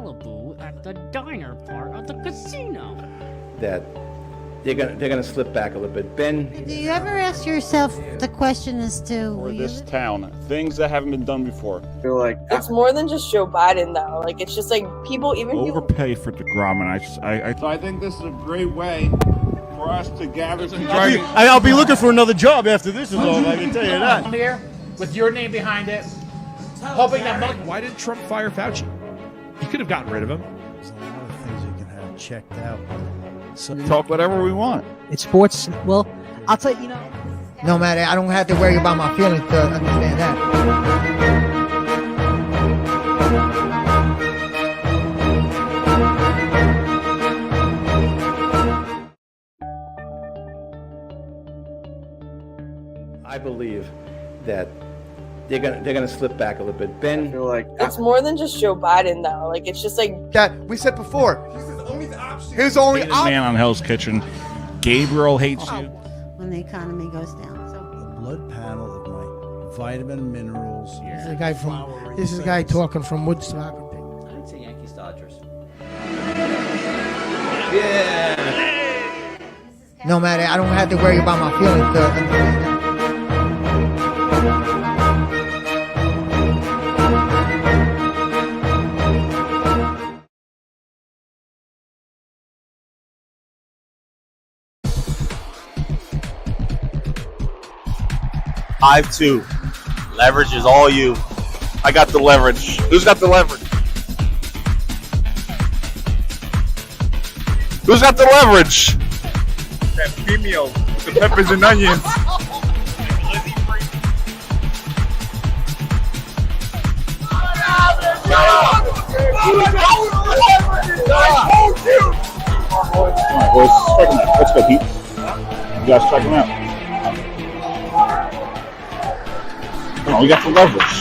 Malibu at the diner part of the casino. That they're gonna slip back a little bit. Ben, Do you ever ask yourself the question as to For this town, things that haven't been done before. I feel like It's more than just Joe Biden, though. Like, it's just like people, Overpay for DeGrom, and I think this is a great way for us to gather together. I'll be looking for another job after this is over, I can tell you that. Here, with your name behind it, hoping that... Why did Trump fire Fauci? He could have gotten rid of him. There's a lot of things you can have checked out. So, Talk whatever we want. It's sports. Well, I'll tell you, no matter, I don't have to worry about my feelings to understand that. I believe that they're gonna slip back a little bit. Ben, I feel like it's more than just Joe Biden, though. Like, it's just like that we said before. His only Hated man on Hell's Kitchen. Gabriel hates you. when the economy goes down. So The blood panel of my vitamin minerals. This is a guy this is a guy talking from Woodstock. I'd say Yankees Dodgers. Yeah. No matter, I don't have to worry about my feelings to understand that. I've two. Leverage is all you. I got the leverage. Who's got the leverage? Who's got the leverage? That female, the peppers and onions. Alright, boys, check him out. Let's go, Pete. You guys check him out. Come on, we got the leverage.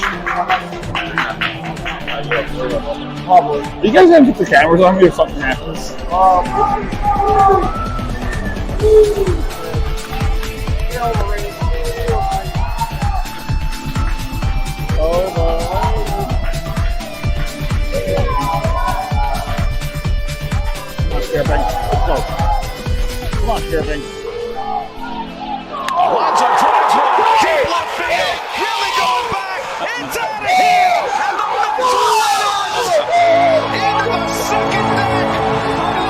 You guys gonna get the cameras on me if something happens? Come on, Scarebang. Let's go. Come on, Scarebang. Lonzo drives one. Deep left field. Really going back. It's out of here. And the Mets win it. Into the second deck.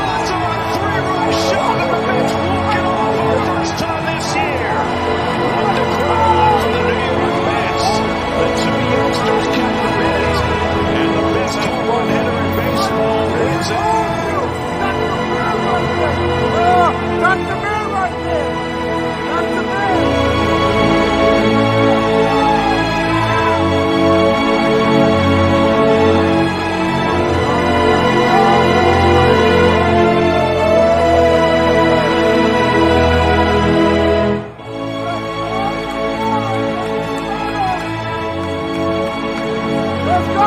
Lonzo on a three-run shot. And the Mets walk it off for the first time this year. What the crowd for the New York Mets. The two youngsters kept the Mets. And the best home run hitter in baseball is out. That's the man right there. That's the man. Let's go!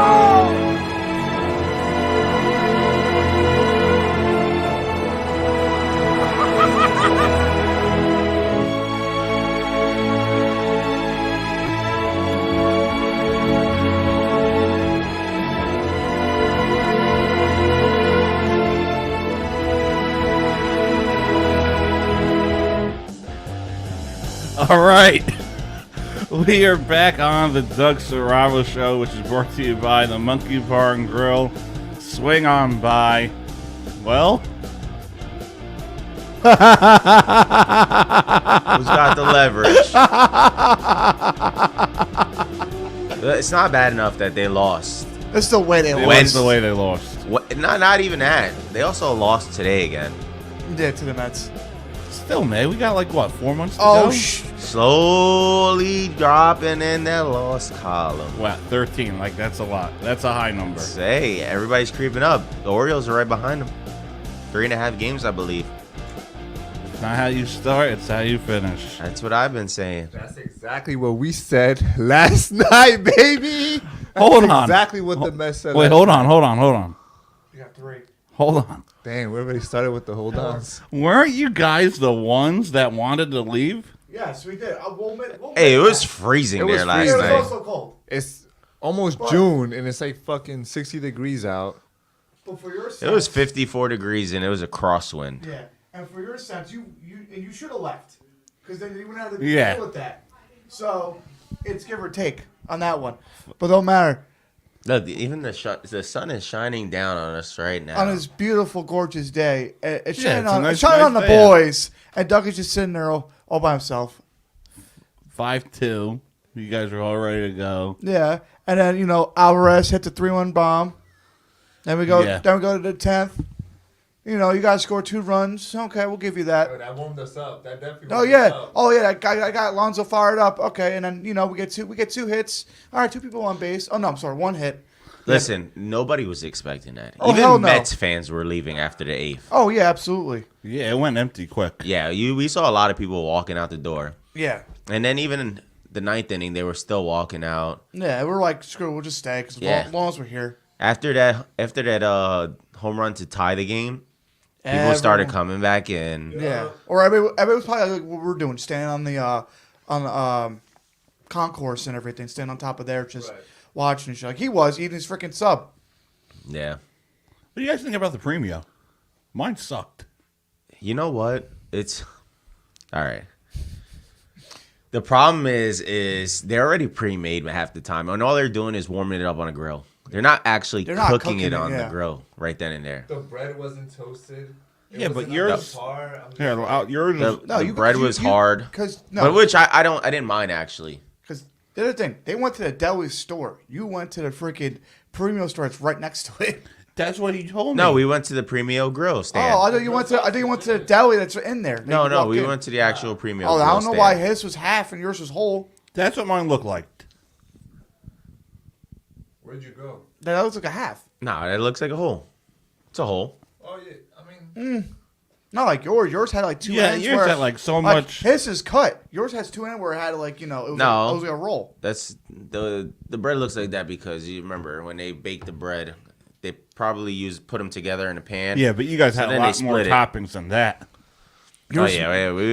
All right. We are back on the Doug Serravo Show, which is brought to you by the Monkey Bar and Grill. Swing on by. Well, who's got the leverage? It's not bad enough that they lost. That's the way they lost. That's the way they lost. Not even that. They also lost today again. Yeah, to the Mets. Still, man, we got like what, 4 months to go? Slowly dropping in that loss column. Wow, 13. Like, that's a lot. That's a high number. Say, everybody's creeping up. The Orioles are right behind them. 3.5 games, I believe. It's not how you start, it's how you finish. That's what I've been saying. That's exactly what we said last night, baby. Hold on. Exactly what the Mets said. Wait, hold on. You got 3. Hold on. Dang, we already started with the hold ons. Weren't you guys the ones that wanted to leave? Yes, we did. Hey, it was freezing there last night. It was also cold. It's almost June, and it's like fucking 60 degrees out. But for your sense, It was 54 degrees and it was a crosswind. Yeah, and for your sense, you should have left because then you wouldn't have to Yeah. deal with that. So it's give or take on that one, but don't matter. Look, even the sun is shining down on us right now. On this beautiful, gorgeous day, it's Yeah, shining it's a on, nice- it's shining nice on the day out. boys, and Dougie's just sitting there all by himself. 5-2. You guys are all ready to go. Yeah, and then Alvarez hit the 3-1 bomb. Then we go. Yeah. Then we go to the 10th. You guys score 2 runs. Okay, we'll give you that. Oh, that warmed us up. That definitely. Oh warmed yeah, us up. oh yeah. I got Alonso fired up. Okay, and then we get 2 hits. All right, 2 people on base. Oh no, I'm sorry, 1 hit. Listen, nobody was expecting that. Oh, Even hell no. Mets fans were leaving after the 8th. Oh yeah, absolutely. Yeah, it went empty quick. Yeah, we saw a lot of people walking out the door. Yeah. And then even in the 9th inning, they were still walking out. Yeah, we're like, screw it, we'll just stay because Yeah. as long as we're here. After that home run to tie the game, people started coming back in. Yeah. Or everybody was probably like what we're doing, standing on the concourse and everything, standing on top of there, just watching and shit. Like he was eating his freaking sub. Yeah. What do you guys think about the Premio? Mine sucked. You know what? It's all right. The problem is they're already pre-made half the time, and all they're doing is warming it up on a grill. They're not actually cooking it on the grill right then and there. The bread wasn't toasted. Yeah, but yours. Yours. The bread was hard. But which I didn't mind actually. Because the other thing, they went to the deli store. You went to the freaking Premio store. It's right next to it. That's what he told me. No, we went to the Premio Grill stand. Oh, I thought you went to the deli that's in there. No, we went to the actual Premio Grill I don't know stand. why his was half and yours was whole. That's what mine looked like. Where'd you go? That looks like a half. No, it looks like a hole. It's a hole. Oh yeah, I mean. Not like yours. Yours had like 2 ends. yours where, had like so much. His is cut. Yours has 2 ends where it had like it was, No. it was like a roll. That's the bread looks like that because you remember when they bake the bread, they probably put them together in a pan. Yeah, but you guys had a then lot they more split it. toppings than that. Yours-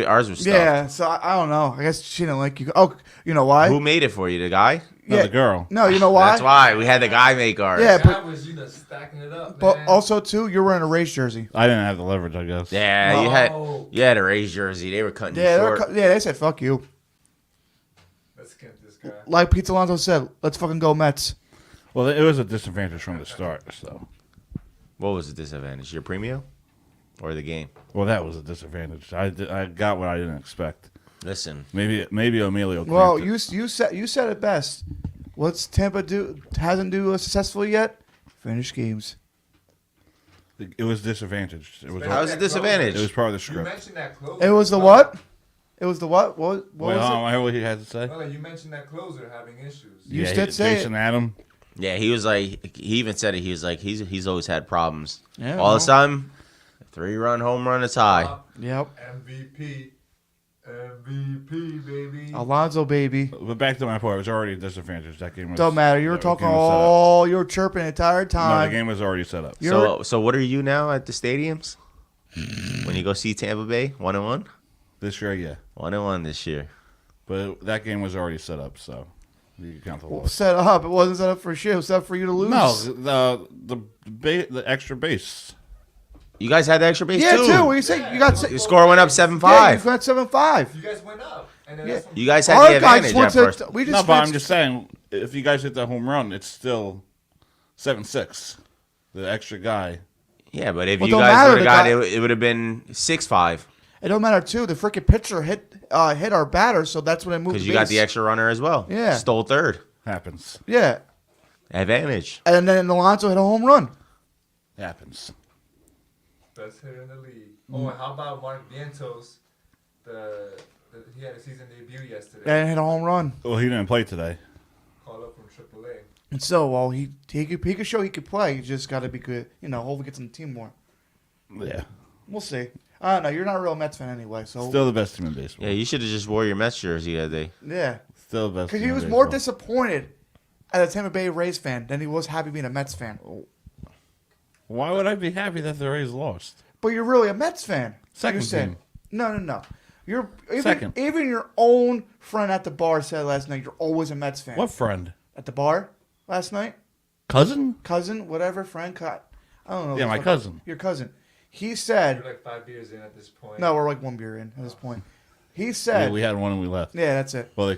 ours was stuffed. Yeah, so I don't know. I guess she didn't like you. Oh, you know why? Who made it for you? The guy? No, the girl. No, you know why? That's why we had the guy make ours. Yeah, That but was stacking it up, but man. also too, you're wearing a Rays jersey. I didn't have the leverage, I guess. Yeah, No. you had a Rays jersey. They were cutting Yeah, you short. they said fuck you. Let's get this guy. Like Pete Alonso said, let's fucking go Mets. Well, it was a disadvantage from the start, so. What was the disadvantage? Your Premio or the game? Well, that was a disadvantage. I got what I didn't expect. Listen, Maybe Emilio. Well, claimed you said it best. What's Tampa hasn't do successfully yet? Finish games. it was disadvantaged. It was. how was it disadvantage? It was part of the You script. mentioned that closer. It was the what? It was the what? What Wait, was it? I hear what he had to say. No, you mentioned that closer having issues. You did say Jason it. Adam. Yeah, he was like, he even said it. He was like, he's always had problems. Yeah, All of a sudden, 3-run home run is high. Yep. MVP, baby. Alonzo, baby. But back to my point, it was already a disadvantage. That game was. Don't matter. You were the talking game was set up. all. You were chirping the entire No, the time. game was already set up. So what are you now at the stadiums? When you go see Tampa Bay, 1-1? This year, yeah. 1-1 this year. But that game was already set up, so you can count the loss. Set up. It wasn't set up for shit. It was set up for you to lose. No, the extra base. You guys had the extra base Yeah, too. too. You say you got. Your score went up 7-5. Yeah, you got 7-5. You guys went up. And then Yeah. that's when You guys had Our the guys advantage went at to. first. We just No, but I'm went- just saying, if you guys hit that home run, it's still 7-6. The extra guy. Yeah, but if Well, you don't guys matter, would have the got guy- it, it would have been 6-5 It don't matter too. The freaking pitcher hit our batter, so that's when I moved. because you got the extra runner as well. Yeah. Stole third. Happens. Yeah, Advantage. and then Alonso hit a home run. Happens. best hitter in the league. Oh, and how about Mark Vientos? He had a season debut yesterday. And hit a home run. Well, he didn't play today. Called up from AAA. And so, well, he could show he could play. He just got to be good. Hopefully gets on the team more. Yeah. We'll see. I don't know. You're not a real Mets fan anyway, so Still the best team in baseball. Yeah, you should have just wore your Mets jersey that day. yeah. Still the best Because team he in was baseball. more disappointed as a Tampa Bay Rays fan than he was happy being a Mets fan. Why would I be happy that the Rays lost? But you're really a Mets fan. Second You're saying, team. No. You're Second. Even your own friend at the bar said last night you're always a Mets fan. What friend? At the bar last night? Cousin? Cousin, whatever, friend. I don't know. Yeah, my cousin. Your cousin. He said. We're like 5 beers in at this point. No, we're like 1 beer in at this point. He said. Yeah, we had one and we left. Yeah, that's it. Well, Yeah,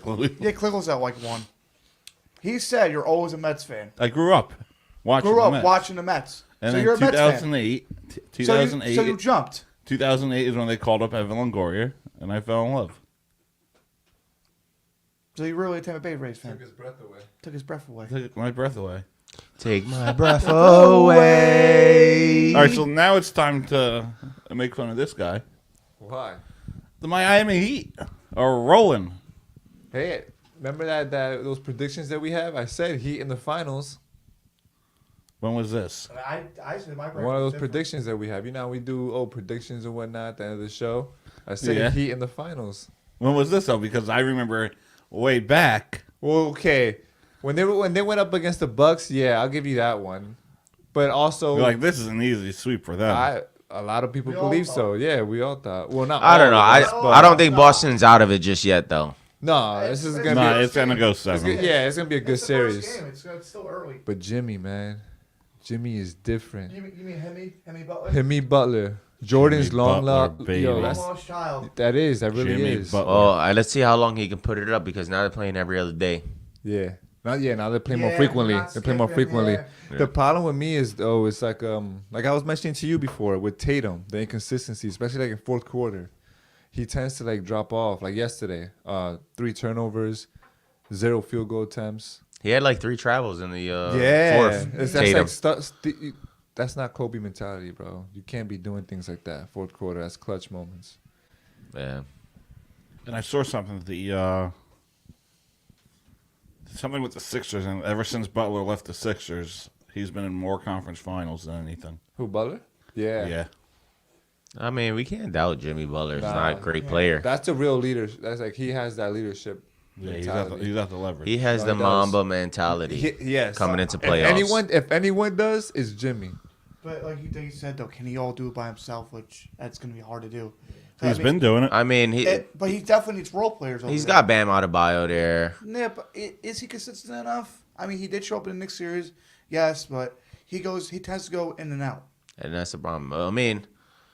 Clickle's at like 1. He said you're always a Mets fan. I grew up watching watching the Mets. And so then you're a Mets fan. 2008. So you jumped. 2008 is when they called up Evan Longoria, and I fell in love. So you really a Tampa Bay Rays fan? Took his breath away. Took his breath away. Took my breath away. Take my breath away. All right, so now it's time to make fun of this guy. Why? The Miami Heat are rolling. Hey, remember that those predictions that we have? I said Heat in the finals. When was this? I said my One of those predictions that we have. You know, we do predictions and whatnot at the end of the show. I said Heat in the finals. When was this though? Because I remember way back. Well, okay, when they went up against the Bucks, yeah, I'll give you that one. But also, You're like, this is an easy sweep for them. A lot of people believe so. Yeah, we all thought. Well, not. I don't know. All I don't think Boston's out of it just yet, though. No, this is gonna be. It's gonna go 7. It's gonna be a good series. It's still early. But Jimmy, man, Jimmy is different. You mean Hemi Butler? Hemi Butler, Jordan's Jimmy long Butler, lost. baby. Yo, Lost child. that really Jimmy is. Butler. Oh, let's see how long he can put it up because now they're playing every other day. Yeah. Now they play more Yeah, frequently. not They play more skipping, frequently. yeah. The problem with me is though, it's like I was mentioning to you before with Tatum, the inconsistency, especially like in fourth quarter. He tends to like drop off. Like yesterday, 3 turnovers, 0 field goal attempts. He had like 3 travels in the fourth. That's not Kobe mentality, bro. You can't be doing things like that. Fourth quarter, that's clutch moments. Yeah. And I saw something something with the Sixers, and ever since Butler left the Sixers, he's been in more conference finals than anything. Who, Butler? Yeah. I mean, we can't doubt Jimmy Butler's not a great player. That's a real leader. That's like he has that leadership. Yeah, he's got the leverage. He has the Mamba mentality. Yes. Coming into playoffs. If anyone does, it's Jimmy. But like you said though, can he all do it by himself? Which that's gonna be hard to do. He's been doing it. I mean, but he definitely needs role players. He's got Bam Adebayo there. Yeah, but is he consistent enough? I mean, he did show up in the next series, yes, but he tends to go in and out. And that's the problem. I mean,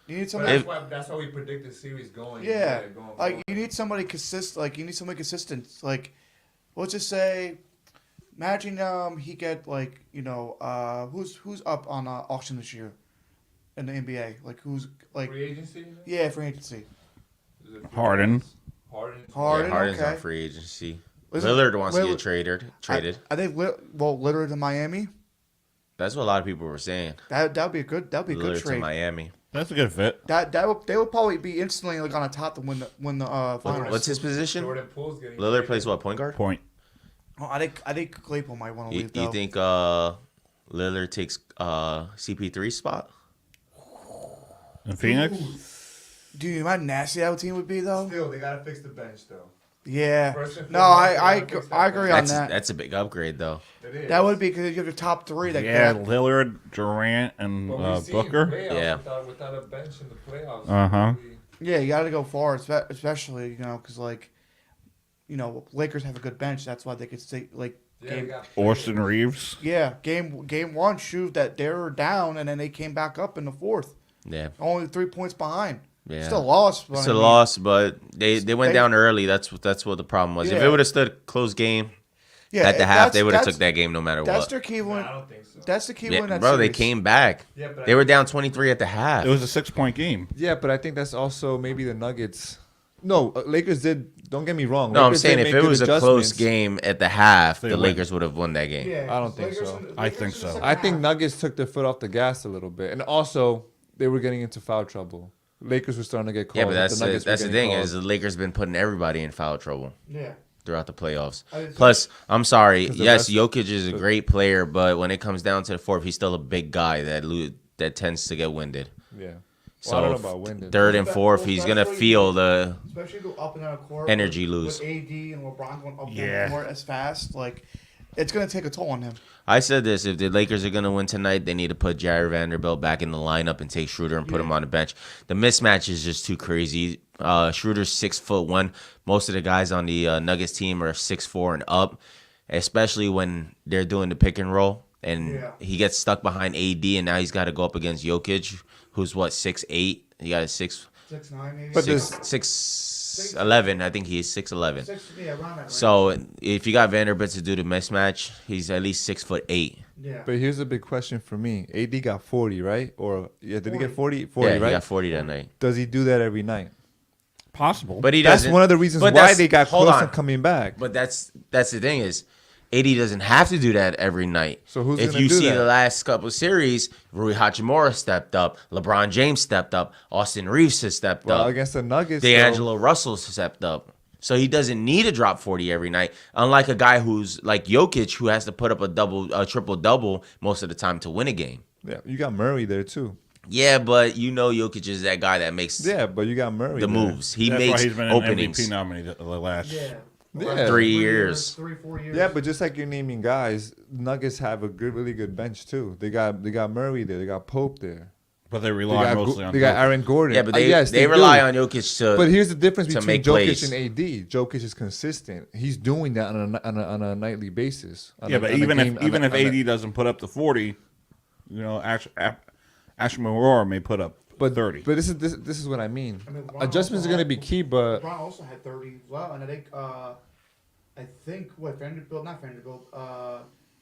you need somebody. That's why we predict the series going. Yeah, like you need somebody consistent. Like you need somebody consistent. Like, let's just say, imagine he get like who's up on auction this year in the NBA? Like who's like free agency? Yeah, free agency. Harden. Harden's okay. on free agency. Lillard wants to get traded. I think Lillard to Miami. That's what a lot of people were saying. That'd be a good Lillard good trade. to Miami. That's a good fit. They would probably be instantly like on the top to win the finals. What's his position? Jordan Poole's getting Lillard plays what, point guard? Point. Oh, I think Claypool might want to leave. You think Lillard takes CP3's spot? In Phoenix? Dude, you know how nasty that team would be though? Still, they gotta fix the bench though. Yeah. No, I agree on that. That's a big upgrade though. That would be because you have your top 3. Lillard, Durant, and Booker. Yeah. Without a bench in the playoffs. Yeah, you got to go far, especially because Lakers have a good bench. That's why they could stay Austin Reeves. Yeah, game 1 showed that they were down and then they came back up in the fourth. Yeah. Only 3 points behind. Yeah. Still lost. It's a loss, but they went down early. That's what the problem was. Yeah. If it would have stood close game at the half, they would have took that game no matter that's what. Their key win. I don't think so. That's the key Yeah, win. That bro, series. they came back. Yeah, but they were down 23 at the half. It was a 6-point game. Yeah, but I think that's also maybe the Nuggets. No, Lakers did. Don't get me wrong. No, Lakers I'm saying did if make it was good a close adjustments. game at the half, They the win. Lakers would have won that game. Yeah, I don't think so. I think so. I think Nuggets took their foot off the gas a little bit, and also they were getting into foul trouble. Lakers were starting to get called. Yeah, but that's the Nuggets were the getting thing called. is the Lakers been putting everybody in foul trouble. Yeah. Throughout the playoffs. Plus, I'm sorry. 'Cause the Yes, rest- Jokic is a great player, but when it comes down to the fourth, he's still a big guy that tends to get winded. Yeah. Well, So I don't know about winded. third and fourth, he's gonna feel the especially go up and down the court. energy with lose. AD and LeBron going up and down the court as fast, like it's gonna take a toll on him. I said this: if the Lakers are gonna win tonight, they need to put Jared Vanderbilt back in the lineup and take Schroeder and put him on the bench. The mismatch is just too crazy. Schroeder's 6'1". Most of the guys on the Nuggets team are 6'4" and up, especially when they're doing the pick and roll. and Yeah. he gets stuck behind AD, and now he's got to go up against Jokic, who's what 6'8". He got a 6'9" maybe. But six this- 6'11". I think he's 6'11". Yeah, around that range. So if you got Vanderbilt to do the mismatch, he's at least 6'8". Yeah. But here's a big question for me. AD got 40, right? Or yeah, did he get 40? Yeah, 40, he right? got 40 that night. Does he do that every night? Possible. But he That's doesn't. one of the reasons but why that's- they got hold close on. and coming back. But that's the thing is, AD doesn't have to do that every night. So who's if gonna you do see that? the last couple of series, Rui Hachimura stepped up, LeBron James stepped up, Austin Reeves has stepped Well, up, against the Nuggets, D'Angelo Russell stepped up. So he doesn't need to drop 40 every night, unlike a guy who's like Jokic, who has to put up a triple double most of the time to win a game. Yeah, you got Murray there too. Yeah, but you know Jokic is that guy that makes Yeah, but you got Murray the there. moves. He That's why makes he's been openings. an MVP nominee the last. Yeah. Yeah. 3 years. 4 years. Yeah, but just like you're naming guys, Nuggets have a good, really good bench too. They got Murray there. They got Pope there. But they rely mostly on They got Jokic. Aaron Gordon. Yeah, but yes, they rely do. on Jokic to. But here's the difference to between make Jokic plays. and AD. Jokic is consistent. He's doing that on a nightly basis. Yeah, but even if AD doesn't put up the 40, you know, Ashimura may put up 30. But this is what I mean. LeBron Adjustments also are going to had- be key, but LeBron also had 30 as well, and I think what Vanderbilt,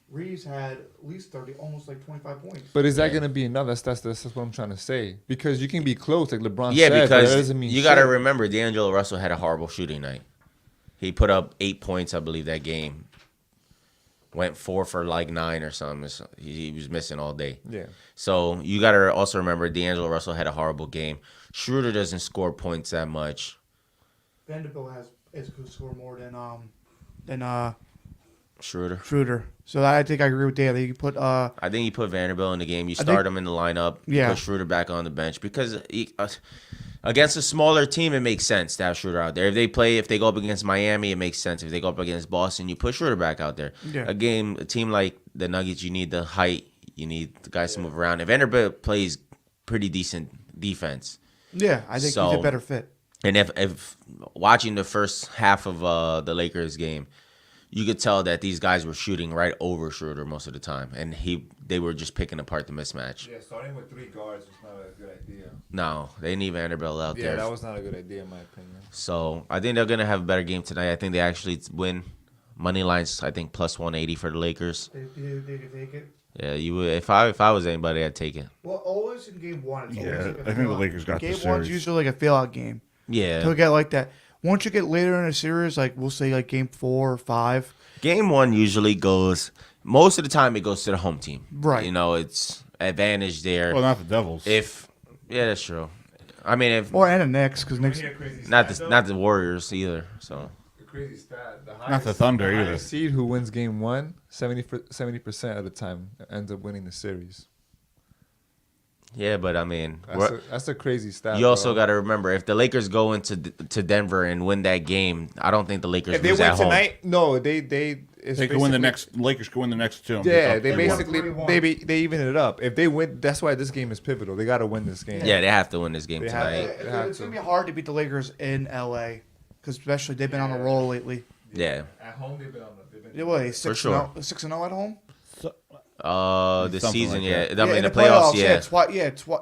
Reeves had at least 30, almost like 25 points. but is that going to be enough? That's what I'm trying to say. Because you can be close, like LeBron Yeah, said, but that because doesn't mean you got to shit. remember, D'Angelo Russell had a horrible shooting night. He put up 8 points, I believe, that game. Went 4 for like 9 or something. So he was missing all day. Yeah. So you got to also remember, D'Angelo Russell had a horrible game. Schroeder doesn't score points that much. Vanderbilt could score more than Schroeder. So I think I agree with Dave. You put I think you put Vanderbilt in the game. You I start think- him in the lineup. You Yeah. put Schroeder back on the bench because against a smaller team, it makes sense to have Schroeder out there. If they go up against Miami, it makes sense. If they go up against Boston, you put Schroeder back out there. Yeah. A team like the Nuggets, you need the height. You need the guys to move around. And Vanderbilt plays pretty decent defense. Yeah, I think he's a better fit. And if watching the first half of the Lakers game, you could tell that these guys were shooting right over Schroeder most of the time, and they were just picking apart the mismatch. Yeah, starting with 3 guards was not a good idea. No, they need Vanderbilt out there. Yeah, that was not a good idea in my opinion. So I think they're gonna have a better game tonight. I think they actually win. Money lines, I think plus 180 for the Lakers. They could take it. Yeah, you would. If I was anybody, I'd take it. Well, always in game one. It's Yeah, always like a I think the fail-out. Lakers got the Game one's series. usually like a fail-out game. Yeah. He'll get like that. Once you get later in a series, like we'll say like game 4 or 5. Game one usually goes. Most of the time, it goes to the home team. Right. You know, it's advantage there. Well, not the Devils. Yeah, that's true. I mean, if And the Knicks, because Knicks. not the Warriors either. So The crazy stat. The Not the Thunder the either. highest seed who wins game 1, 70% of the time ends up winning the series. yeah, but I mean, That's a crazy stat. you also bro. got to remember if the Lakers go into Denver and win that game, I don't think the Lakers If they lose win at home. tonight, no, they They could win the next. Lakers could win the next two. Yeah, they won basically 3-1. they even it up. If they win, that's why this game is pivotal. They got to win this game. Yeah, they have to win this game They have tonight. to. They have It's to. going to be hard to beat the Lakers in LA, because especially they've been on a roll lately. Yeah. At home, they've been on the. Yeah, what, 6-0 sure. 6-0 at home? The Something season, like yeah. that. I mean, in the playoffs, yeah.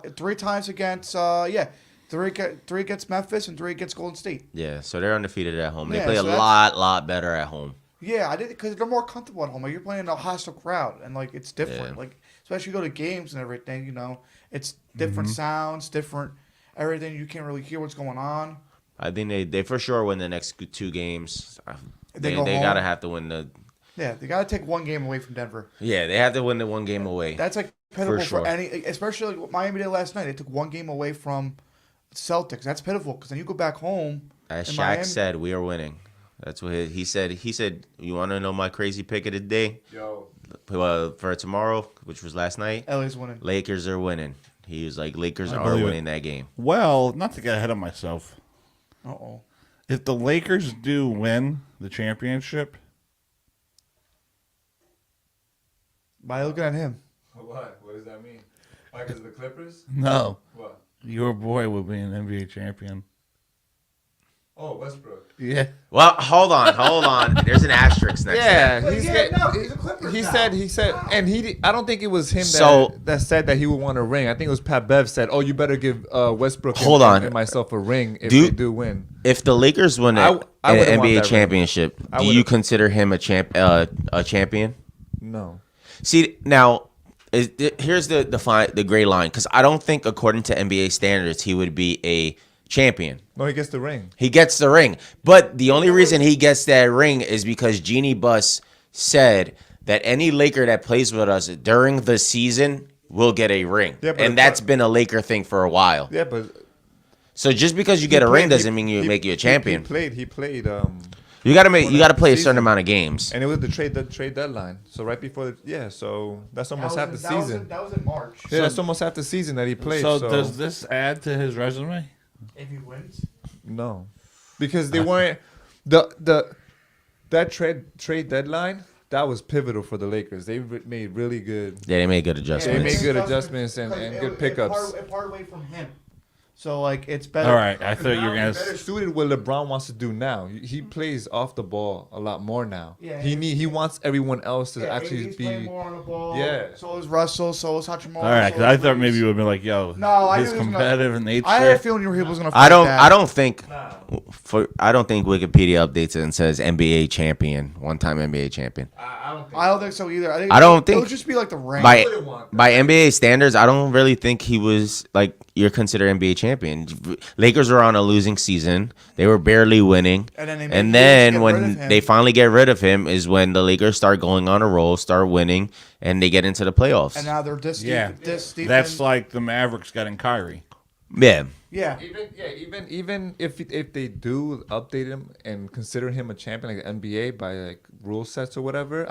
3 times against, 3 against Memphis and 3 against Golden State. Yeah, so they're undefeated at home. They Yeah, play a so that's- lot better at home. Yeah, I did because they're more comfortable at home. Like you're playing in a hostile crowd, and like it's different. Yeah. Like especially you go to games and everything. You know, it's different sounds, different everything. You can't really hear what's going on. I think they for sure win the next 2 games. They They go home. gotta have to win the. Yeah, they got to take 1 game away from Denver. Yeah, they have to win the 1 game away. That's like pitiful for sure. any, especially like what Miami did last night. They took 1 game away from Celtics. That's pitiful because then you go back home. As in Shaq Miami- said, we are winning. That's what he said. He said, "You want to know my crazy pick of the day? Yo. For tomorrow, which was last night, LA's winning. Lakers are winning." He was like, "Lakers I are believe it. winning that game." Well, not to get ahead of myself. Uh-oh. If the Lakers do win the championship, By looking at him. What? What does that mean? Because of the Clippers? no, What? your boy will be an NBA champion. Oh, Westbrook. Yeah. Well, hold on. There's an asterisk next to Yeah, that. he said, and I don't think it was him So- that said that he would want a ring. I think it was Pat Bev said, "Oh, you better give Westbrook and myself a ring if they do win." If the Lakers win an I wouldn't want NBA that championship, do you consider him a champion? No. See, now here's the gray line, because I don't think, according to NBA standards, he would be a champion. No, he gets the ring. He gets the ring. But the only reason he gets that ring is because Jeannie Buss said that any Laker that plays with us during the season will get a ring. Yeah, but and that's been a Laker thing for a while. Yeah, but so just because you get a ring doesn't mean you make you a champion. He played. You got to play a certain amount of games. And it was the trade deadline. So right before so that's almost half the season. That was in March. Yeah, that's almost half the season that he played. So does this add to his resume? If he wins? No, because they weren't that trade deadline. That was pivotal for the Lakers. They made really good. Yeah, they made good adjustments. They made good adjustments and good pickups. It parted away from him. So, like, it's better. All right, I thought you were going better to... suited what LeBron wants to do now. He plays off the ball a lot more now. Yeah, he wants everyone else to actually he's be playing more on the ball. Yeah. So is Russell. So is Hachimura. All right, because I thought maybe you would have been like, yo, I his knew he was competitive nature. I had a feeling he was going to. I don't think Wikipedia updates it and says NBA champion, one-time NBA champion. I don't think so either. I don't think it would just be like the rank. By NBA standards, I don't really think he was like you're considered NBA champion. Lakers were on a losing season; they were barely winning, and then when they finally get rid of him, is when the Lakers start going on a roll, start winning, and they get into the playoffs. And now they're That's like the Mavericks getting Kyrie. Yeah. Yeah. Even if they do update him and consider him a champion like the NBA by like rule sets or whatever,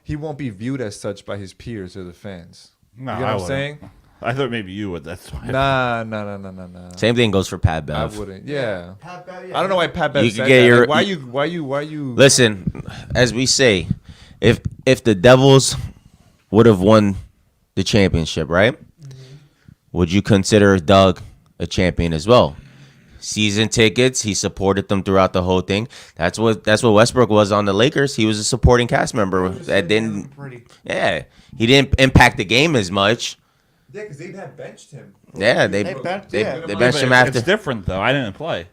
he won't be viewed as such by his peers or the fans. No, you know what I'm saying? I thought maybe you would. That's why. Nah. Same thing goes for Pat Bev. I wouldn't. Yeah. I don't know why Pat Bev said get that. Like, why you? Listen, as we say, if the Devils would have won the championship, right? Would you consider Doug a champion as well? Season tickets, he supported them throughout the whole thing. That's what Westbrook was on the Lakers. He was a supporting cast member that didn't. Yeah, he didn't impact the game as much. Yeah, because they had benched him. Yeah, they benched him after. It's different though. I didn't play.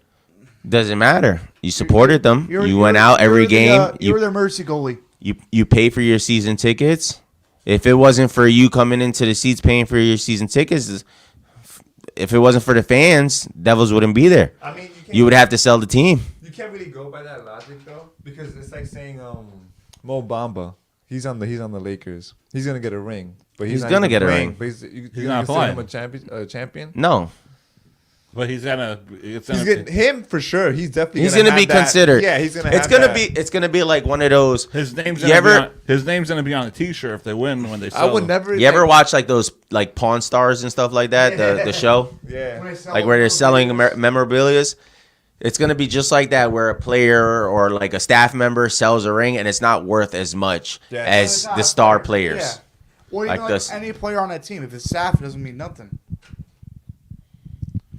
Doesn't matter. You supported them. You went out every game. You were their emergency goalie. You pay for your season tickets. If it wasn't for you coming into the seats paying for your season tickets, if it wasn't for the fans, Devils wouldn't be there. I mean, you would have to sell the team. You can't really go by that logic though, because it's like saying Mo Bamba. He's on the Lakers. He's gonna get a ring, but he's gonna get a ring. But he's not playing. Him a champion. No. But he's gonna. Him for sure. He's definitely. He's gonna be considered. Yeah, he's gonna. It's gonna be like one of those. His name's gonna be on a T-shirt if they win when they sell. I would never. You ever watch like those like Pawn Stars and stuff like that? The show. Yeah. Like where they're selling memorabilia. It's gonna be just like that, where a player or like a staff member sells a ring and it's not worth as much as the star players. Yeah. Or even like any player on that team. If it's staff, it doesn't mean nothing.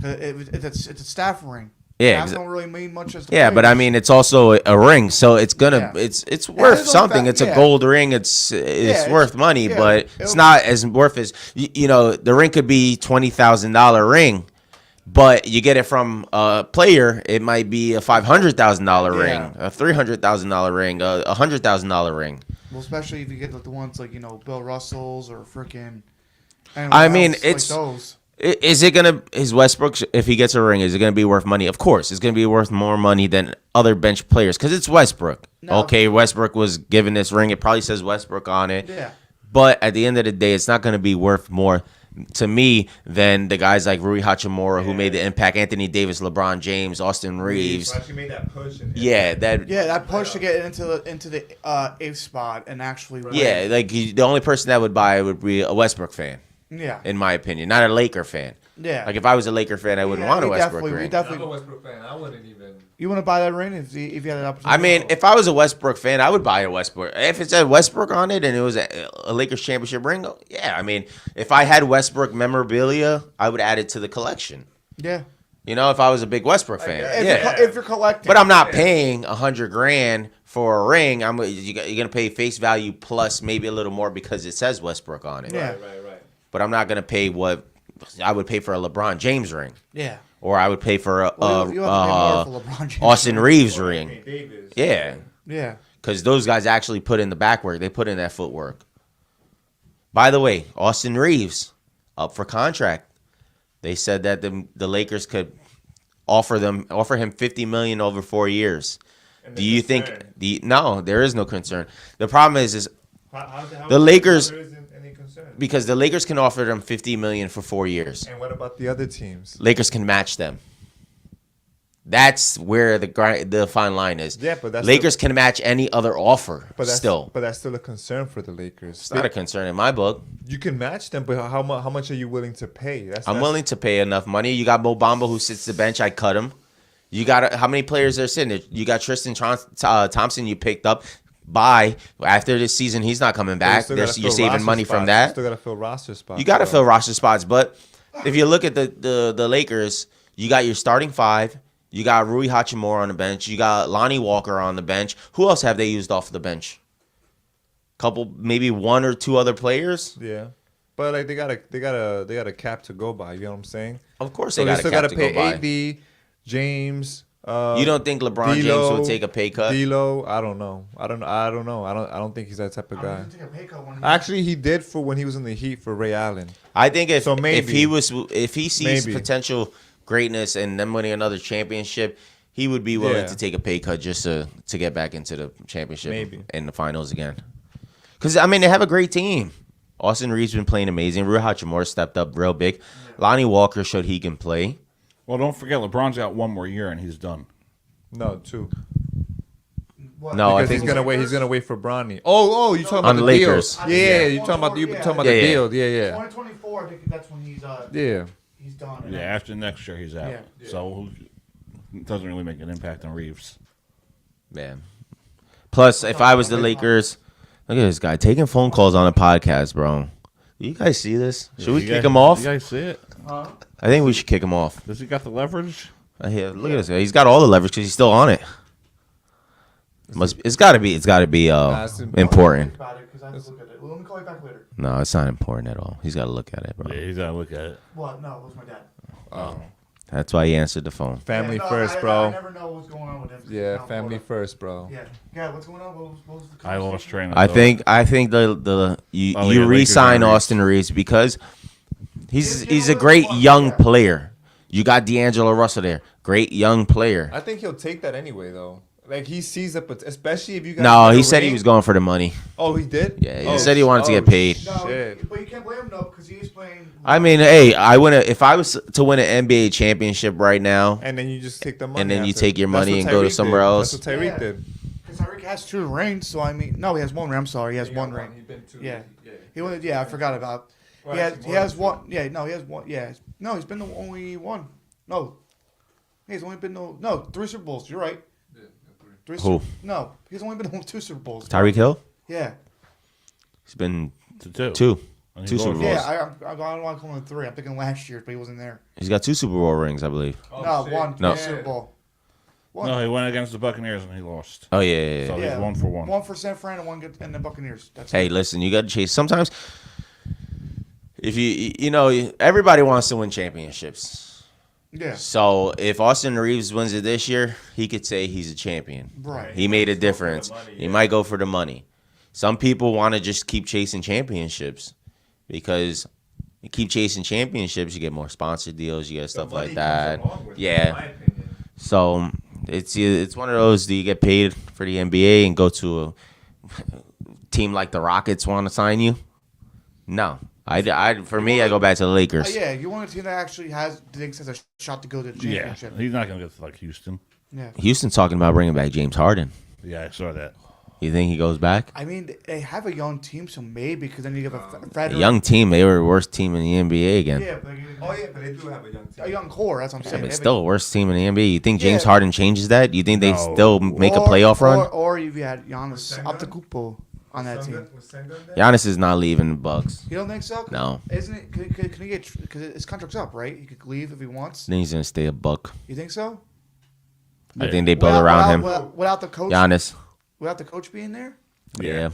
It's a staff ring. Yeah, don't really mean much as. Yeah, but I mean, it's also a ring, so it's gonna it's worth something. It's a gold ring. It's worth money, but it's not as worth as the ring could be $20,000 ring, but you get it from a player, it might be a $500,000 ring, a $300,000 ring, a $100,000 ring. Well, especially if you get the ones like Bill Russell's or freaking. I mean, it's. Like those. Is it gonna Westbrook, if he gets a ring, is it gonna be worth money? Of course, it's gonna be worth more money than other bench players because it's Westbrook. No. Okay, Westbrook was given this ring. It probably says Westbrook on it. Yeah. But at the end of the day, it's not gonna be worth more to me than the guys like Rui Hachimura who made the impact. Anthony Davis, LeBron James, Austin Reeves. Actually made that push. That push to get into the eighth spot and actually. Win. Yeah, like the only person that would buy it would be a Westbrook fan. Yeah. In my opinion, not a Laker fan. Yeah. Like if I was a Laker fan, I wouldn't want a Westbrook ring. I'm a Westbrook fan. I wouldn't even. You want to buy that ring if you had an opportunity? I mean, if I was a Westbrook fan, I would buy a Westbrook. If it said Westbrook on it and it was a Lakers championship ring, yeah. I mean, if I had Westbrook memorabilia, I would add it to the collection. Yeah. You know, if I was a big Westbrook fan, If you're collecting, but I'm not paying $100,000 for a ring. You're gonna pay face value plus maybe a little more because it says Westbrook on it. Yeah. Right. But I'm not gonna pay what I would pay for a LeBron James ring. Yeah. Or I would pay for a you have to pay more for LeBron James Austin ring. Reeves ring. Yeah. Yeah. Because those guys actually put in the back work. They put in that footwork. By the way, Austin Reeves up for contract. They said that the Lakers could offer him $50 million over 4 years. Do you think no, there is no concern. The problem is the Lakers, because the Lakers can offer them $50 million for 4 years. And what about the other teams? Lakers can match them. That's where the fine line is. Yeah, but that's Lakers can match any other offer But that's still. a concern for the Lakers. It's not a concern in my book. You can match them, but how much are you willing to pay? I'm willing to pay enough money. You got Mo Bamba who sits the bench. I cut him. You got how many players are sitting there? You got Tristan Thompson you picked up. After this season, he's not coming back. You're saving money from that. You still got to fill roster spots. You got to fill roster spots. But if you look at the Lakers, you got your starting five. You got Rui Hachimura on the bench. You got Lonnie Walker on the bench. Who else have they used off the bench? Couple, maybe one or two other players. Yeah, but like they got a cap to go by. You know what I'm saying? Of course, So they got a cap to go by. AD, James. You don't think LeBron James will take a pay cut? D'Lo, I don't know. I don't think he's that type of guy. Actually, he did for when he was in the Heat for Ray Allen. I think if he sees Maybe. potential greatness and them winning another championship, he would be willing to take a pay cut just to get back into the championship and the finals again. Because, I mean, they have a great team. Austin Reeves been playing amazing. Rui Hachimura stepped up real big. Lonnie Walker showed he can play. Well, don't forget, LeBron's got one more year and he's done. No, 2. What? No, I Because think he's gonna wait for Bronny. Oh, you talking about on the the Lakers. deal? Yeah, you talking about the deal? Yeah. 2024, I think that's when he's he's done. Yeah, after next year he's out. Yeah. So it doesn't really make an impact on Reeves. Man. Plus, if I was the Lakers, look at this guy taking phone calls on a podcast, bro. Do you guys see this? Should we kick him off? You guys see it? I think we should kick him off. Does he got the leverage? Look at this guy. He's got all the leverage because he's still on it. It's got to be important. Let me call you back later. No, it's not important at all. He's got to look at it, bro. Yeah, he's got to look at it. What? No, it was my dad. Oh. That's why he answered the phone. Family first, bro. I never know what's going on with him. Yeah, family first, bro. Yeah, what's going on? What was the I lost train of I thought. think you re-sign Austin Reeves because he's a great young player. You got D'Angelo Russell there, great young player. I think he'll take that anyway, though. Like he sees it, but especially if you guys. No, he said he was going for the money. Oh, he did. Yeah, he said he wanted to get paid. Shit. But you can't blame him though because he's playing. I mean, hey, if I was to win an NBA championship right now, And then you just take the money. and then you after. take your That's money what and go to Tyreek somewhere did. else. That's what Tyreek did. Because Tyreek has 2 rings, so I mean, no, he has 1 ring. I'm sorry, he has 1 ring. He's been 2. Yeah, he won. Yeah, I forgot about. Well, He actually, has 1. Yeah, no, he has 1. Yeah, no, he's been the only one. No, he's only been 3 Super Bowls. You're right. 3 Who? No, he's only been on 2 Super Bowls. Tyreek Hill? Yeah. He's been to 2. 2 And he Super lost. Bowls. Yeah, I don't want to call him 3. I'm thinking last year, but he wasn't there. He's got 2 Super Bowl rings, I believe. No, 1. No. Super Bowl. 1. No, he went against the Buccaneers and he lost. Oh yeah. So he's 1 for 1. 1 for San Fran and 1 and the Buccaneers. That's Hey, it. listen, you got to chase. Sometimes, if you know, everybody wants to win championships. Yeah. So if Austin Reeves wins it this year, he could say he's a champion. Right. He made a difference. He might go for the money. Some people want to just keep chasing championships because you keep chasing championships, you get more sponsor deals, you get stuff like that. Yeah. So it's one of those. Do you get paid for the NBA and go to a team like the Rockets want to sign you? No. For me, I go back to the Lakers. Yeah, you want a team that actually thinks has a shot to go to the championship. Yeah, he's not going to get to like Houston. Yeah. Houston's talking about bringing back James Harden. Yeah, I saw that. You think he goes back? I mean, they have a young team, so maybe because then you have a A Fred. young team. They were the worst team in the NBA again. Yeah, but they do have a young team. A young core. That's what I'm Yeah, saying. but They still the worst team in the NBA. You think James Yeah. Harden changes that? You think they still make a playoff run? Or you've had Giannis Antetokounmpo. on that team. Giannis is not leaving the Bucks. You don't think so? No. Isn't it? Can he get? Because his contract's up, right? He could leave if he wants. Then he's gonna stay a Buck. You think so? I think they build around him. Without the coach. Giannis. Without the coach being there. Yeah.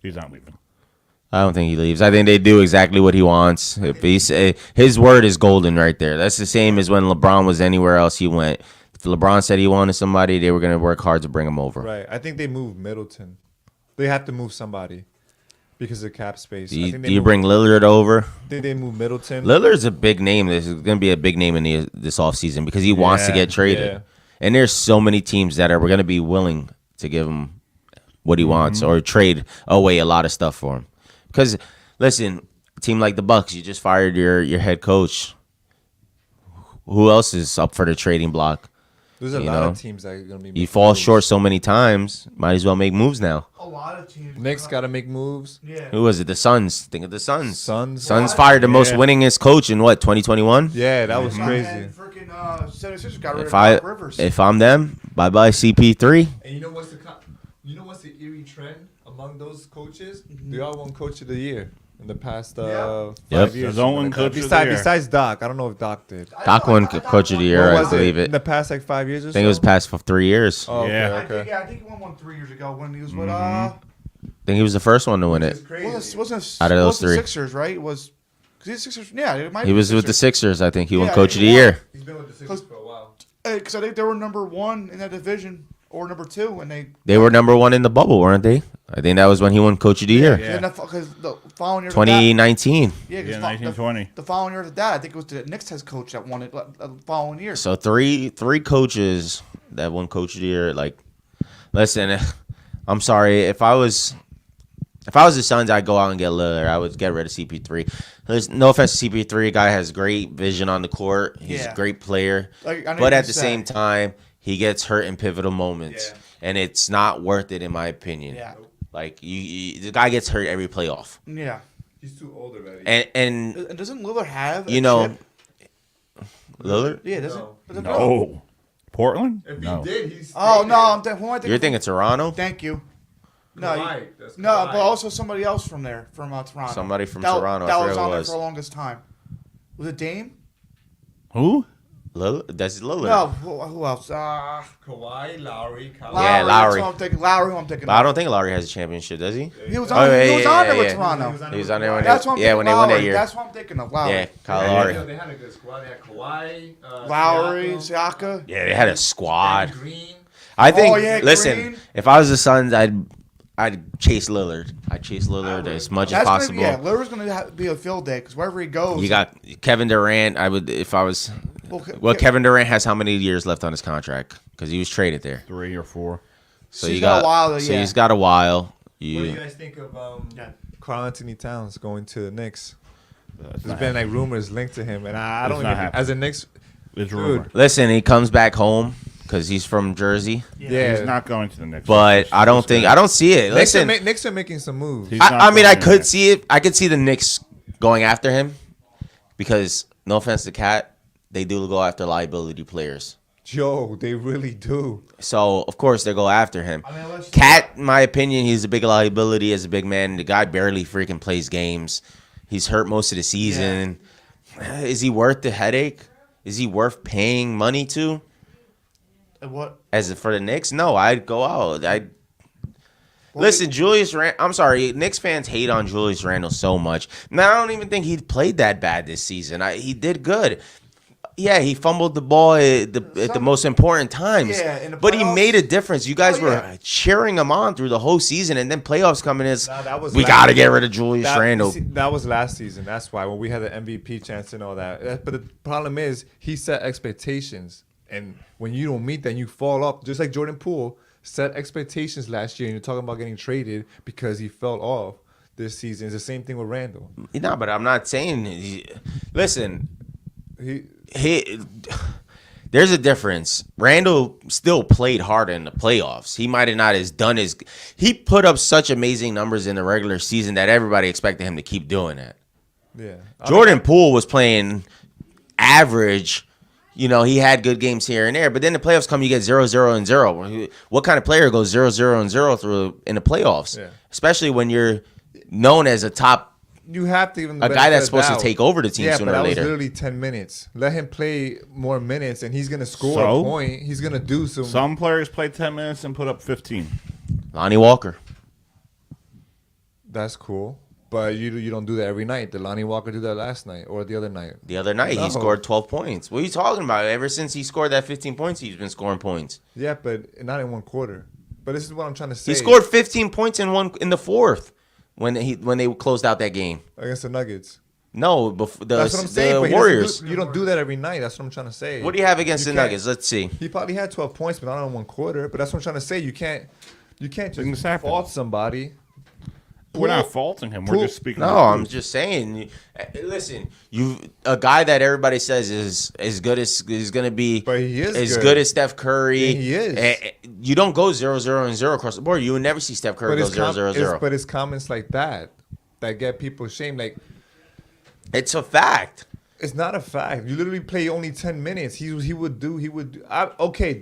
He's not leaving. I don't think he leaves. I think they do exactly what he wants. If his word is golden right there. That's the same as when LeBron was anywhere else he went. If LeBron said he wanted somebody, they were going to work hard to bring him over. Right. I think they moved Middleton. They have to move somebody because of cap space. Do you bring Lillard over? Did they move Middleton? Lillard's a big name. This is going to be a big name in this offseason because he wants to get traded. Yeah. And there's so many teams that are going to be willing to give him what he wants or trade away a lot of stuff for him. Because, listen, a team like the Bucks, you just fired your head coach. Who else is up for the trading block? There's a lot of teams that are going to be. You fall short so many times, might as well make moves now. A lot of teams. Knicks got to make moves. Yeah. Who was it? The Suns. Think of the Suns. Suns fired the most winningest coach in what, 2021? Yeah, that was crazy. And freaking 76ers got rid of Doc Rivers. If I'm them, bye-bye CP3. And you know what's the eerie trend among those coaches? They all won Coach of the Year in the past 5 years. There's only Coach of the Year. Besides Doc. I don't know if Doc did. Doc won Coach of the Year, I believe it. In the past 5 years or so? I think it was past for 3 years. Oh, Yeah. I think he won one 3 years ago when he was with I think he was the first one to win it. wasn't Out of those three. Sixers, right? Because he's Sixers. Yeah, it might. He was with the Sixers. I think he won Yeah, Coach of the he Year. He's been with the Sixers for a while. Because I think they were number 1 in that division or number 2, and They were number 1 in the bubble, weren't they? I think that was when he won Coach of the Year. Because the following year, 2019. Yeah, 1920. The following year after that, I think it was the Knicks head coach that won it the following year. So three coaches that won Coach of the Year. Like, listen, I'm sorry if I was the Suns, I'd go out and get Lillard. I would get rid of CP3. There's no offense to CP3. Guy has great vision on the court. He's a great player. But at the same time, he gets hurt in pivotal moments. Yeah. And it's not worth it, in my opinion. Yeah. Like, the guy gets hurt every playoff. Yeah. He's too old already. And doesn't Lillard have you know, Lillard? Yeah, doesn't. No. Portland? If No. he did, he's. Oh no, who am I thinking? You're thinking Toronto? Thank you. No, Kawhi. That's no, Kawhi. but also somebody else from there, from Toronto. Somebody from that, Toronto. That I was forget on who it there was. for the longest time. Was it Dame? Who? Lillard? That's Lillard. No, who else? Kawhi, Lowry, Kyle. Yeah, Lowry. That's who I'm thinking. But I don't think Lowry has a championship, does he? He was on. He was on there with Toronto. He was on there when That's what I'm thinking. when they won that Lowry. year. That's what I'm thinking of. Lowry. Yeah, Kyle Lowry. They had a good squad. They had Kawhi, Lowry, Siakam, Siaka. Yeah, they had a squad. Green. I think. Oh, yeah, listen, Green. if I was the Suns, I'd chase Lillard. I'd chase Lillard as much as possible. Lillard's gonna be a field day because wherever he goes, You got Kevin Durant. I would if I was. Well, Kevin Durant has how many years left on his contract? Because he was traded there. 3 or 4. So he's you got a while, So yeah. he's got a while. What do you guys think of Karl Anthony Towns going to the Knicks? There's been like rumors linked to him, and I don't not even. happening. As a Knicks, It's dude, rumor. Listen, he comes back home because he's from Jersey. Yeah, He's not going to the Knicks. But I don't see it. Listen, Knicks are making some moves. He's not I mean, going I to the could Knicks. see it. I could see the Knicks going after him because, no offense to Cat, they do go after liability players. Joe, they really do. So, of course, they go after him. Cat, in my opinion, he's a big liability as a big man. The guy barely freaking plays games. He's hurt most of the season. Is he worth the headache? Is he worth paying money to? what? As for the Knicks, no, I'd go out. Listen, Julius Randle. I'm sorry, Knicks fans hate on Julius Randle so much. Now, I don't even think he played that bad this season. He did good. Yeah, he fumbled the ball at the most important times. Yeah, in the but he playoffs. made a difference. You guys Oh, were yeah. cheering him on through the whole season, and then playoffs coming in. That was We last- got to get rid of Julius that, Randle. see, that was last season. That's why when we had the MVP chance and all that. But the problem is he set expectations, and when you don't meet them, you fall off. Just like Jordan Poole set expectations last year, and you're talking about getting traded because he fell off this season. It's the same thing with Randle. No, but I'm not saying. Listen, there's a difference. Randall still played hard in the playoffs. He might have not as done as he put up such amazing numbers in the regular season that everybody expected him to keep doing it. Yeah, Jordan Poole was playing average. You know, he had good games here and there, but then the playoffs come, you get 0-0 and 0. What kind of player goes 0-0 and 0 through in the playoffs? Yeah. Especially when you're known as a top, You have to give him the a guy that's supposed to take over the team yeah, sooner but or that later. was literally 10 minutes. Let him play more minutes, and he's gonna score a point. He's gonna do some. Some players play 10 minutes and put up 15. Lonnie Walker. That's cool, but you don't do that every night. Did Lonnie Walker do that last night or the other night? The other night, he scored 12 points. What are you talking about? Ever since he scored that 15 points, he's been scoring points. Yeah, but not in one quarter. But this is what I'm trying to say. He scored 15 points in the fourth when they closed out that game against the Nuggets. No, before that's what I'm saying. the Warriors. You don't do that every night. That's what I'm trying to say. What do you have against the Nuggets? Let's see. He probably had 12 points, but not in one quarter. But that's what I'm trying to say. You can't just fault somebody. We're not faulting him. We're just speaking. No, I'm just saying. Listen, a guy that everybody says is as good as is going to be, but he is as good as Steph Curry. Yeah, he is. You don't go 0-0 and 0 across the board. You would never see Steph Curry go 0-0-0. But it's comments like that get people ashamed. Like, it's a fact. It's not a fact. You literally play only 10 minutes. He would. Okay,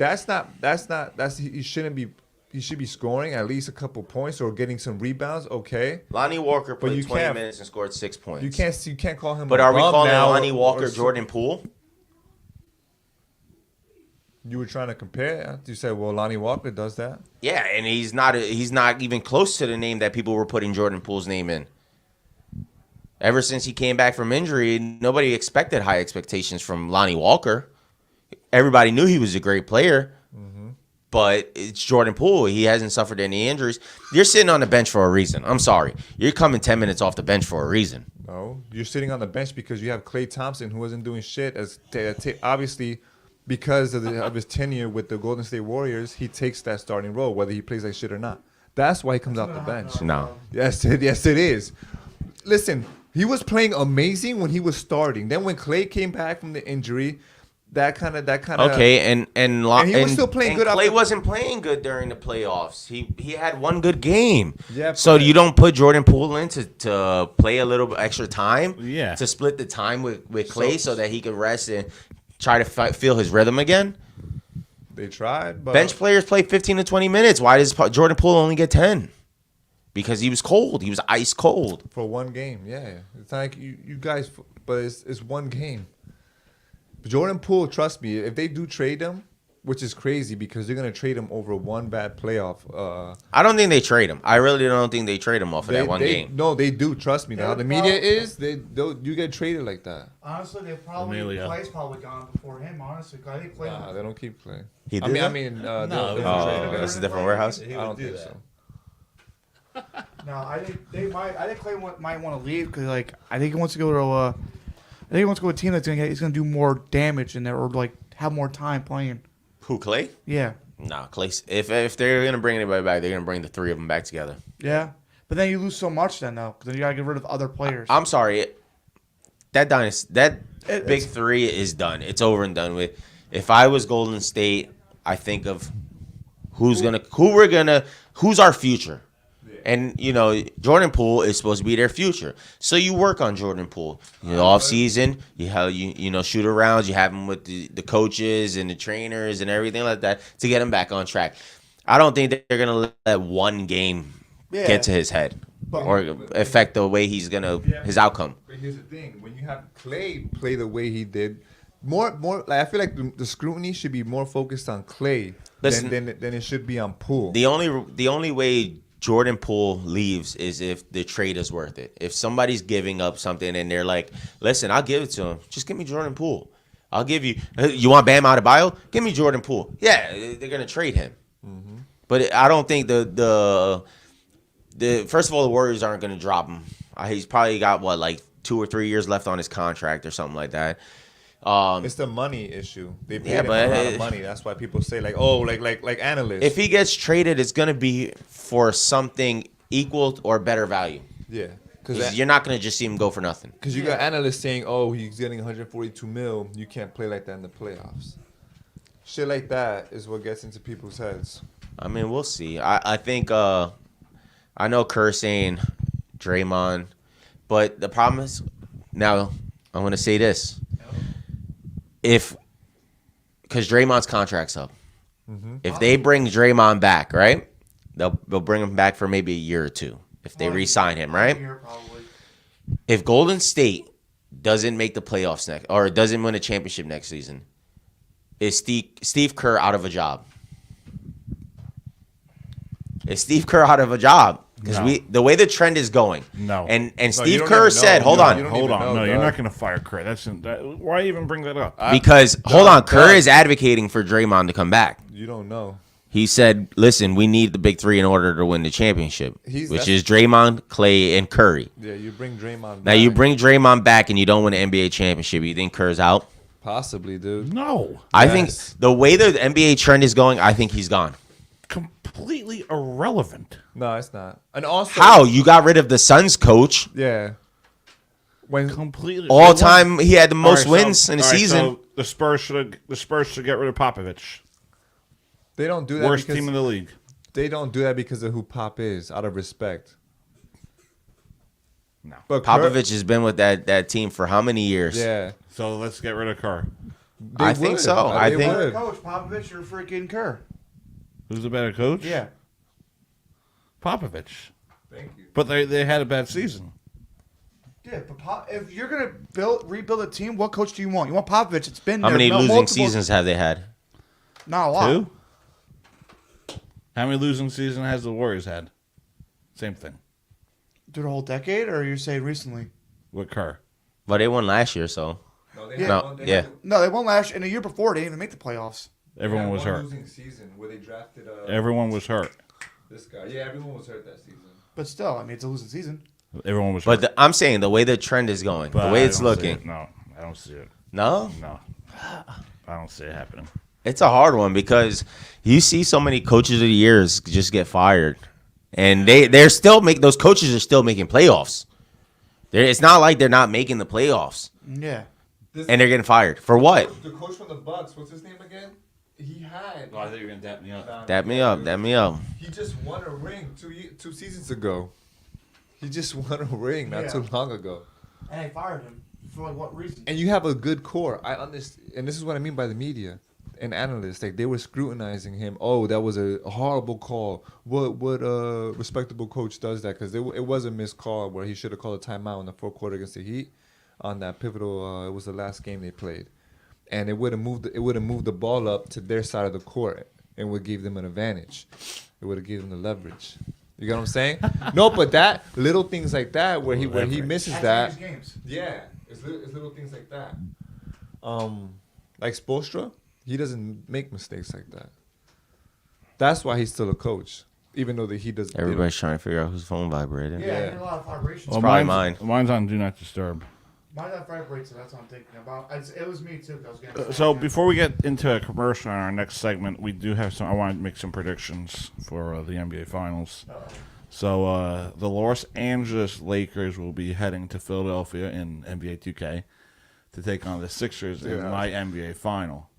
he shouldn't be. He should be scoring at least a couple points or getting some rebounds. Okay. Lonnie Walker played 20 minutes and scored 6 points. You can't call him. But a are we bum calling now Lonnie Walker Jordan Poole? You were trying to compare. You said, well, Lonnie Walker does that. Yeah, and he's not even close to the name that people were putting Jordan Poole's name in. Ever since he came back from injury, nobody expected high expectations from Lonnie Walker. Everybody knew he was a great player. But it's Jordan Poole. He hasn't suffered any injuries. You're sitting on the bench for a reason. I'm sorry. You're coming 10 minutes off the bench for a reason. No, you're sitting on the bench because you have Klay Thompson, who wasn't doing shit. Obviously, because of his tenure with the Golden State Warriors, he takes that starting role, whether he plays like shit or not. That's why he comes off the bench. No. Yes, it is. Listen, he was playing amazing when he was starting. Then when Klay came back from the injury, that kind of okay, and he was still playing good. Klay wasn't playing good during the playoffs. He had one good game. Yeah. So you don't put Jordan Poole in to play a little extra time. Yeah. To split the time with Klay so that he could rest and try to feel his rhythm again. They tried, but bench players play 15 to 20 minutes. Why does Jordan Poole only get 10? Because he was cold. He was ice cold for one game. Yeah, it's not like you guys, but it's one game. Jordan Poole, trust me, if they do trade him, which is crazy because they're gonna trade him over one bad playoff. I don't think they trade him. I really don't think they trade him off of that one game. No, they do. Trust me. How the media is, you get traded like that. Honestly, they probably Clay's probably gone before him. Honestly, I think Clay. Nah, they don't keep Clay. He did. No, that's a different warehouse. I don't think so. No, I think Clay might want to leave because I think he wants to go to a team that's he's gonna do more damage in there or have more time playing. Who, Klay? Yeah. Nah, Klay. If they're gonna bring anybody back, they're gonna bring the three of them back together. Yeah, but then you lose so much then though, because then you gotta get rid of other players. I'm sorry, that big three is done. It's over and done with. If I was Golden State, I think of who's our future. And, Jordan Poole is supposed to be their future. So you work on Jordan Poole. Off season, you shoot arounds, you have him with the coaches and the trainers and everything like that to get him back on track. I don't think they're going to let one game get to his head or affect the way he's going to his outcome. But here's the thing. When you have Klay play the way he did, more I feel like the scrutiny should be more focused on Klay than it should be on Poole. The only way Jordan Poole leaves is if the trade is worth it. If somebody's giving up something and they're like, listen, I'll give it to him. Just give me Jordan Poole. I'll give you. You want Bam Adebayo? Give me Jordan Poole. Yeah, they're gonna trade him. Mm-hmm. But I don't think the first of all, the Warriors aren't gonna drop him. He's probably got 2 or 3 years left on his contract or something like that. It's the money issue. They paid him a lot of money. That's why people say like analysts. If he gets traded, it's gonna be for something equal or better value. Yeah, because you're not gonna just see him go for nothing. Because you got analysts saying, "Oh, he's getting 142 mil. You can't play like that in the playoffs." Shit like that is what gets into people's heads. I mean, we'll see. I think I know Kerr saying Draymond, but the problem is now I'm gonna say this. If because Draymond's contract's up. Mm-hmm. If they bring Draymond back, right? They'll bring him back for maybe a year or two if they re-sign him, right? If Golden State doesn't make the playoffs next or doesn't win a championship next season, is Steve Kerr out of a job? Is Steve Kerr out of a job? Because the way the trend is going. No. And Steve Kerr said, hold on. No, you're not going to fire Kerr. Why even bring that up? Because, hold on, Kerr is advocating for Draymond to come back. You don't know. He said, listen, we need the big three in order to win the championship, which is Draymond, Clay, and Curry. Yeah, you bring Draymond back. Now, you bring Draymond back and you don't win an NBA championship. You think Kerr's out? Possibly, dude. No. I think the way the NBA trend is going, I think he's gone. Completely irrelevant. No, it's not. And also, how you got rid of the Suns coach? Yeah. When completely all time he had the most wins in a season. So the Spurs should get rid of Popovich. They don't do that. Worst team in the league. They don't do that because of who Pop is, out of respect. No. But Popovich has been with that team for how many years? Yeah. So let's get rid of Kerr. I think so. I think Coach Popovich or freaking Kerr. Who's the better coach? Yeah. Popovich. Thank you. But they had a bad season. Yeah, but if you're gonna rebuild a team, what coach do you want? You want Popovich? It's been how there many losing multiple seasons have they had? Not a lot. 2? How many losing seasons has the Warriors had? Same thing. Through the whole decade, or you're saying recently? With Kerr. But they won last year, so. No, they won last, and the year before they didn't even make the playoffs. Everyone was hurt. Losing season where they drafted. Everyone was hurt. This guy, yeah, everyone was hurt that season. But still, I mean, it's a losing season. Everyone was hurt. But I'm saying the way the trend is going, But the way I it's don't see looking. it. No, I don't see it. No? No. I don't see it happening. It's a hard one because you see so many coaches of the years just get fired. And they're still those coaches are still making playoffs. It's not like they're not making the playoffs. Yeah. And they're getting fired. For what? The coach from the Bucks, what's his name again? He had. Oh, I thought you were going to dap me up. Dap me up. He just won a ring 2 seasons ago. He just won a ring not too long ago. And they fired him. For like what reason? And you have a good core. I understand, and this is what I mean by the media and analysts. Like they were scrutinizing him. Oh, that was a horrible call. What respectable coach does that? Because it was a missed call where he should have called a timeout in the fourth quarter against the Heat on that pivotal. It was the last game they played, and it would have moved the ball up to their side of the court and would give them an advantage. It would have given them the leverage. You get what I'm saying? No, but that little things like that where he misses that. Yeah, it's little things like that. Like Spoelstra, he doesn't make mistakes like that. That's why he's still a coach, even though he doesn't. Everybody's trying to figure out whose phone vibrated. Yeah, I hear a lot of vibrations. Well, it's probably mine. Mine's on Do Not Disturb. Mine that vibrates, so that's what I'm thinking about. It was me too. I was getting So before we get into a commercial on our next segment, we do have some. I want to make some predictions for the NBA Finals. So the Los Angeles Lakers will be heading to Philadelphia in NBA 2K to take on the Sixers in my NBA Final.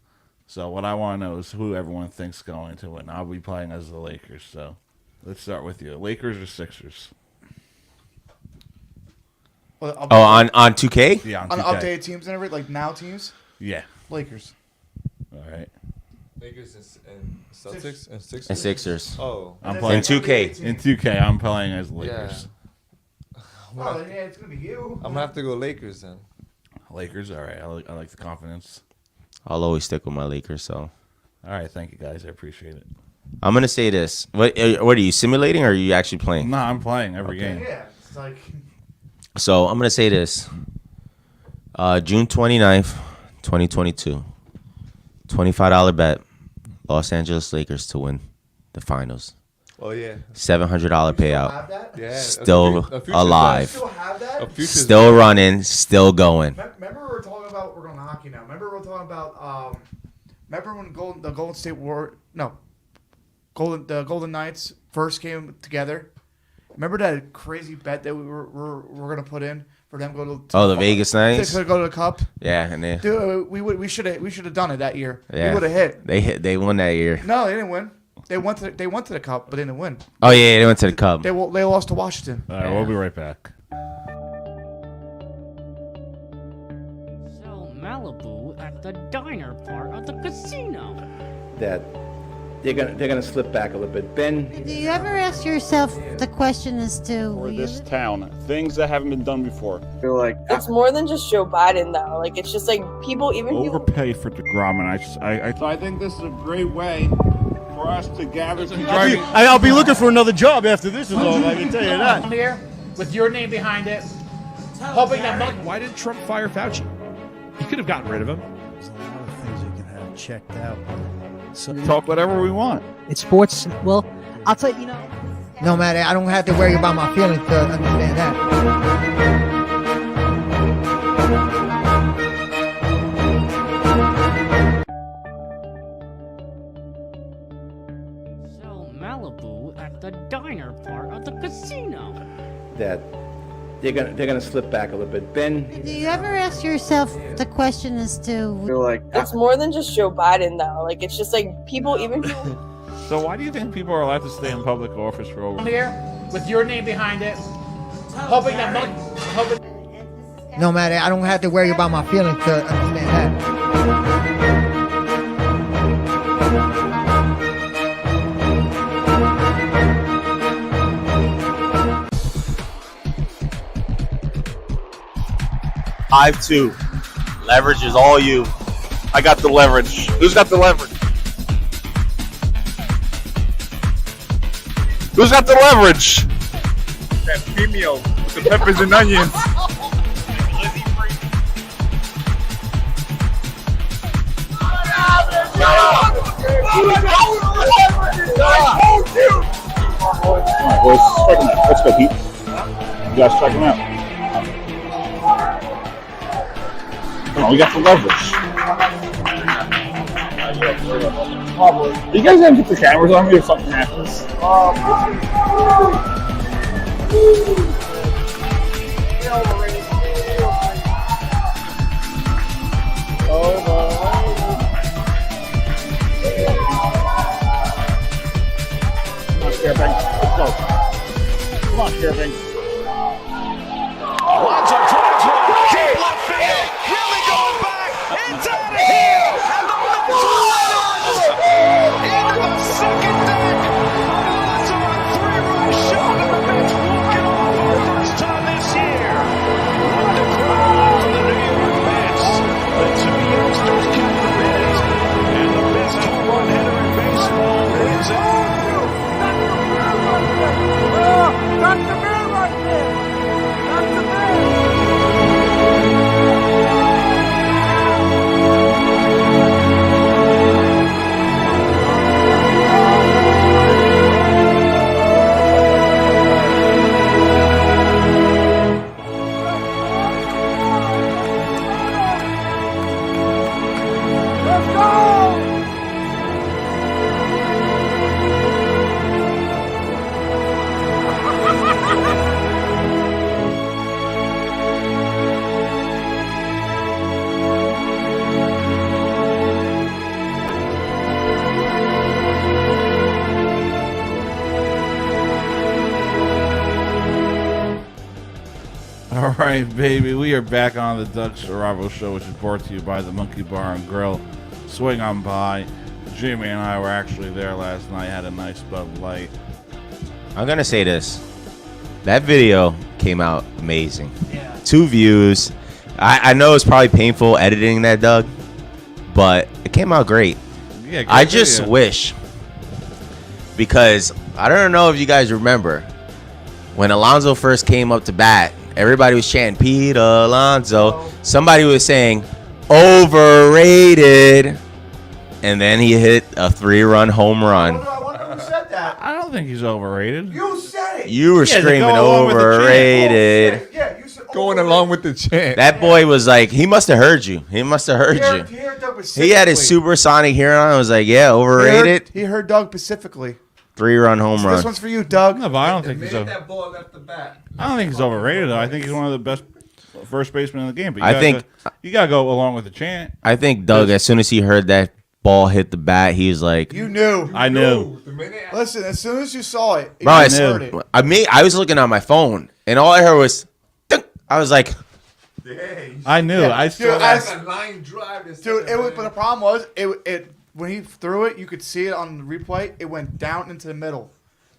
So what I want to know is who everyone thinks is going to win. I'll be playing as the Lakers. So let's start with you. Lakers or Sixers? Well, on 2K? Yeah, on 2K. updated teams and everything, like now teams. Yeah. Lakers. All right. Lakers and Celtics and Sixers. And Sixers. Oh, I'm playing in 2K. In 2K, I'm playing as the Lakers. Oh, yeah, it's gonna be you. I'm gonna have to go Lakers then. Lakers, all right. I like the confidence. I'll always stick with my Lakers. So. All right, thank you guys. I appreciate it. I'm gonna say this. What are you simulating or are you actually playing? No, I'm playing every game. Yeah, it's like. So I'm gonna say this. June 29th, 2022. $25 bet. Los Angeles Lakers to win the finals. Oh yeah. $700 payout. Have that? Yeah. Still alive. Still have that? Still running. Still going. Remember we were talking about. We're going to hockey now. Remember we were talking about. Remember when the Golden State the Golden Knights first came together. Remember that crazy bet that we were going to put in for them to go to the Vegas Knights to go to the Cup. Yeah, and Dude, we should have done it that year. Yeah, we would have hit. They won that year. No, they didn't win. They went to the Cup, but they didn't win. Oh yeah, they went to the Cup. They lost to Washington. All right, we'll be right back. So, Malibu at the diner part of the casino. that they're gonna slip back a little bit. Ben, Do you ever ask yourself the question as to For this town, things that haven't been done before. I feel like It's more than just Joe Biden, though. Like, it's just like people, even people. Overpay for DeGrom, and So I think this is a great way for us to gather together. I'll be looking for another job after this is over, I can tell you that. Here, with your name behind it, hoping that. Why did Trump fire Fauci? He could have gotten rid of him. There's a lot of things you can have checked out. So, Talk whatever we want. It's sports. Well, I'll tell you, no matter, I don't have to worry about my feelings to understand that. So Malibu at the diner part of the casino. that they're gonna slip back a little bit. Ben, do you ever ask yourself the question as to I feel like It's more than just Joe Biden, though. Like, it's just like people, even people. So why do you think people are allowed to stay in public office for over? Here, with your name behind it, hoping that. No matter, I don't have to worry about my feelings to understand that. I've two. Leverage is all you. I got the leverage. Who's got the leverage? Who's got the leverage? That Vimeo with the peppers and onions. Alright, boys, check him out. Let's go, Pete. You guys check him out. Come on, we got the leverage. You guys gonna get the cameras on me if something happens? Come on, Scarebang. Let's go. Come on, Scarebang. Lonzo drives one, deep left field, really going back, it's out of here, and the Mets win it! Into the second deck, Lonzo a three-run shot, and the Mets walk it off for the first time this year. What a crowd for the New York Mets. The two youngsters kept the minute, and the best home run hitter in baseball is out. That's the man right there! That's the man! Let's go! All right, baby, we are back on the Doug Saravo Show, which is brought to you by the Monkey Bar and Grill. Swing on by. Jimmy and I were actually there last night, had a nice Bud Light. I'm gonna say this. That video came out amazing. Yeah. 2 views. I know it's probably painful editing that, Doug, but it came out great. Yeah, I just wish, because I don't know if you guys remember when Alonso first came up to bat, everybody was chanting Pete Alonso. Somebody was saying overrated, and then he hit a 3-run home run. I wonder who said that. I don't think he's overrated. You said it. You were screaming overrated. Yeah, you said Going along with the chant. That boy was like, he must have heard you. He must have heard you. He had his supersonic hearing on. I was like, yeah, overrated. He heard Doug specifically. 3-run home run. This one's for you, Doug. No, but I don't think he's that ball left the bat. I don't think he's overrated, though. I think he's one of the best first basemen in the game. But you gotta go along with the chant. I think Doug, as soon as he heard that ball hit the bat, he was like, You knew. I knew. Listen, as soon as you saw it, bro, you heard it. I was looking on my phone, and all I heard was, dunk. I was like, I knew. I saw that line drive. Dude, but the problem was it when he threw it, you could see it on the replay. It went down into the middle.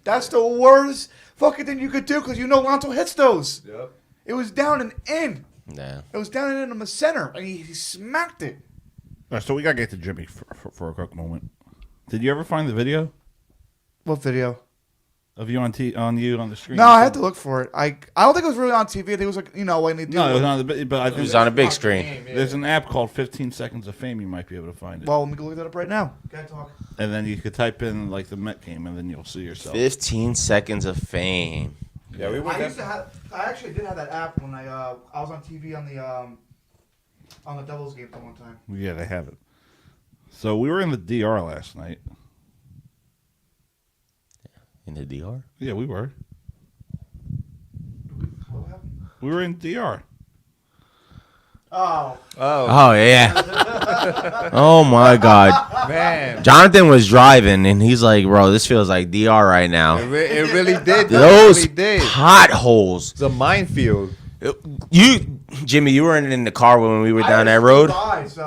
That's the worst fucking thing you could do because Lonzo hits those. Yep. It was down and in. Yeah. It was down and in the center, and he smacked it. All right, so we gotta get to Jimmy for a quick moment. Did you ever find the video What video? of you on the screen? No, I had to look for it. I don't think it was really on TV. I think it was like when they do. No, it was on the. But I think It was on a big screen. There's an app called 15 Seconds of Fame. You might be able to find it. Well, let me go look that up right now. Gotta talk. And then you could type in like the Met game, and then you'll see yourself. 15 seconds of fame. Yeah, we went. I actually did have that app when I was on TV on the Devils game for one time. Yeah, they have it. So we were in the DR last night. In the DR? Yeah, we were. What happened? We were in DR. Oh yeah. Oh my God. Man. Jonathan was driving and he's like, bro, this feels like DR right now. It really did. Those it really did. potholes. It's a minefield. Jimmy, you weren't in the car when we were down that road.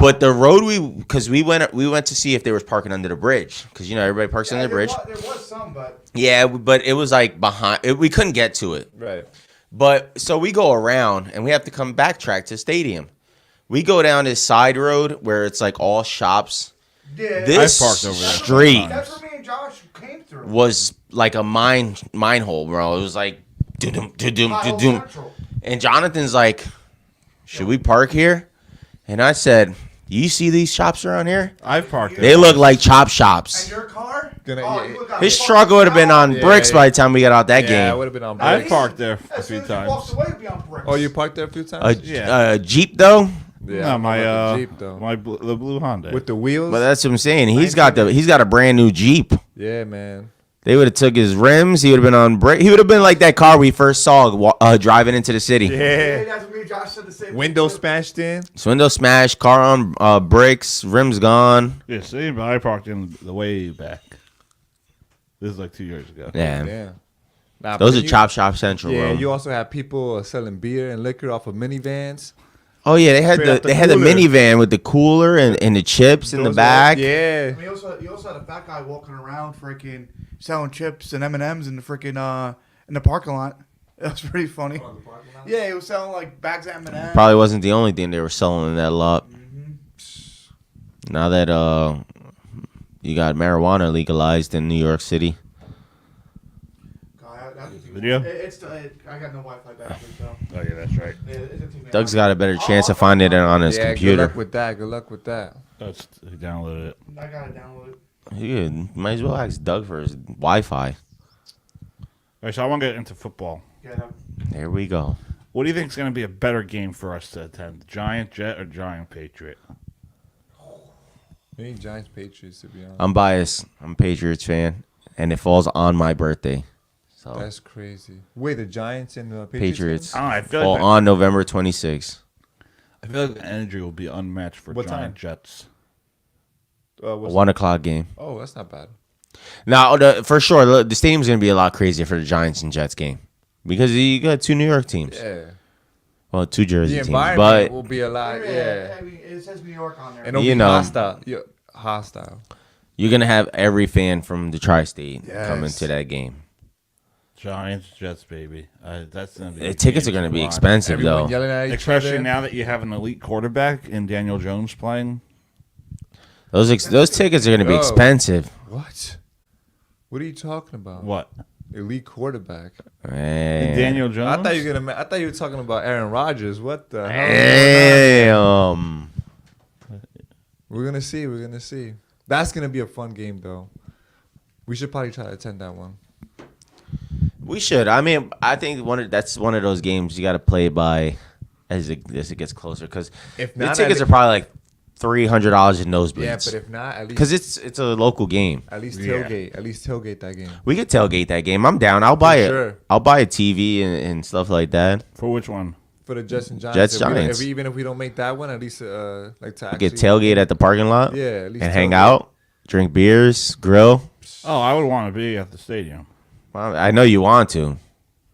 But the road because we went to see if there was parking under the bridge because everybody parks under the bridge. There was some, but Yeah, but it was like behind. We couldn't get to it. Right. But so we go around and we have to come backtrack to stadium. We go down this side road where it's like all shops. Yeah. This I parked over there. street that's where me and Josh came through. was like a mine hole, bro. It was like do-dum, do-dum, do-dum. And Jonathan's like, should we park here? And I said, you see these shops around here? I've parked there. They look like chop shops. And your car? His truck would have been on bricks by the time we got out that Yeah, game. I would have been on I've bricks. parked there a As few soon as you times. walked away, it'd be on bricks. Oh, you parked there a few times? A Jeep though? Yeah, No, I my know about the Jeep, though. the blue Honda. With the wheels? But that's what I'm saying. He's got a brand new Jeep. Yeah, man. They would have took his rims. He would have been on brake. He would have been like that car we first saw driving into the city. Yeah. That's what me and Josh said the same Window thing. smashed in. So window smashed, car on brakes, rims gone. Yeah, see, but I parked in the way back. This is like 2 years ago. Yeah. Yeah. Nah, Those but are Chop Shop Central, Yeah, bro. you also have people selling beer and liquor off of minivans. Oh yeah, they had Straight out the cooler. minivan with the cooler and the chips in the Those back. Yeah. I mean, you also had a fat guy walking around freaking selling chips and M&Ms in the freaking in the parking lot. That was pretty funny. Yeah, he was selling like bags of M&Ms. Probably wasn't the only thing they were selling in that lot. Mm-hmm. Now that you got marijuana legalized in New York City. Video? I got no Wi-Fi back there, so. Oh yeah, that's right. Doug's got a better chance of finding it on his computer. Good luck with that. Good luck with that. Let's download it. I gotta download it. You might as well ask Doug for his Wi-Fi. All right, so I want to get into football. There we go. What do you think is going to be a better game for us to attend? Giant Jet or Giant Patriot? We need Giants Patriots, to be honest. I'm biased. I'm a Patriots fan, and it falls on my birthday. So That's crazy. Wait, the Giants and the Patriots Oh, I feel fall like on November 26th. I feel like the energy will be unmatched for What Giant time? Jets. A 1 o'clock game. Oh, that's not bad. Now, for sure, the stadium's going to be a lot crazier for the Giants and Jets game because you got two New York teams. Yeah. Well, two Jersey The teams, environment but will be a lot. Yeah. I mean, it says New York on there. And it'll You be know. hostile. Yeah, hostile. you're going to have every fan from the tri-state Yes. coming to that game. Giants, Jets, baby. That's gonna be The tickets are going to be expensive, Everyone though. yelling at each Especially other. now that you have an elite quarterback in Daniel Jones playing. Those tickets are going to be Yo. expensive. What? What are you talking about? What? Elite quarterback. Man. Daniel Jones? I thought you were talking about Aaron Rodgers. What the hell? Damn. We're gonna see. We're gonna see. That's gonna be a fun game, though. We should probably try to attend that one. We should. I mean, I think that's one of those games you got to play by as it gets closer because If the not, tickets at are probably like $300 in nosebleeds. Yeah, but if not, at least because it's a local game. at least tailgate. At least tailgate that game. We could tailgate that game. I'm down. I'll buy it. sure. I'll buy a TV and stuff like that. For which one? For the Jets and Giants. Jets, If we don't- Giants. even if we don't make that one, at least like to Get actually tailgate at the parking lot. Yeah, at least and hang tailgate. out, drink beers, grill. Oh, I would want to be at the stadium. Well, I know you want to.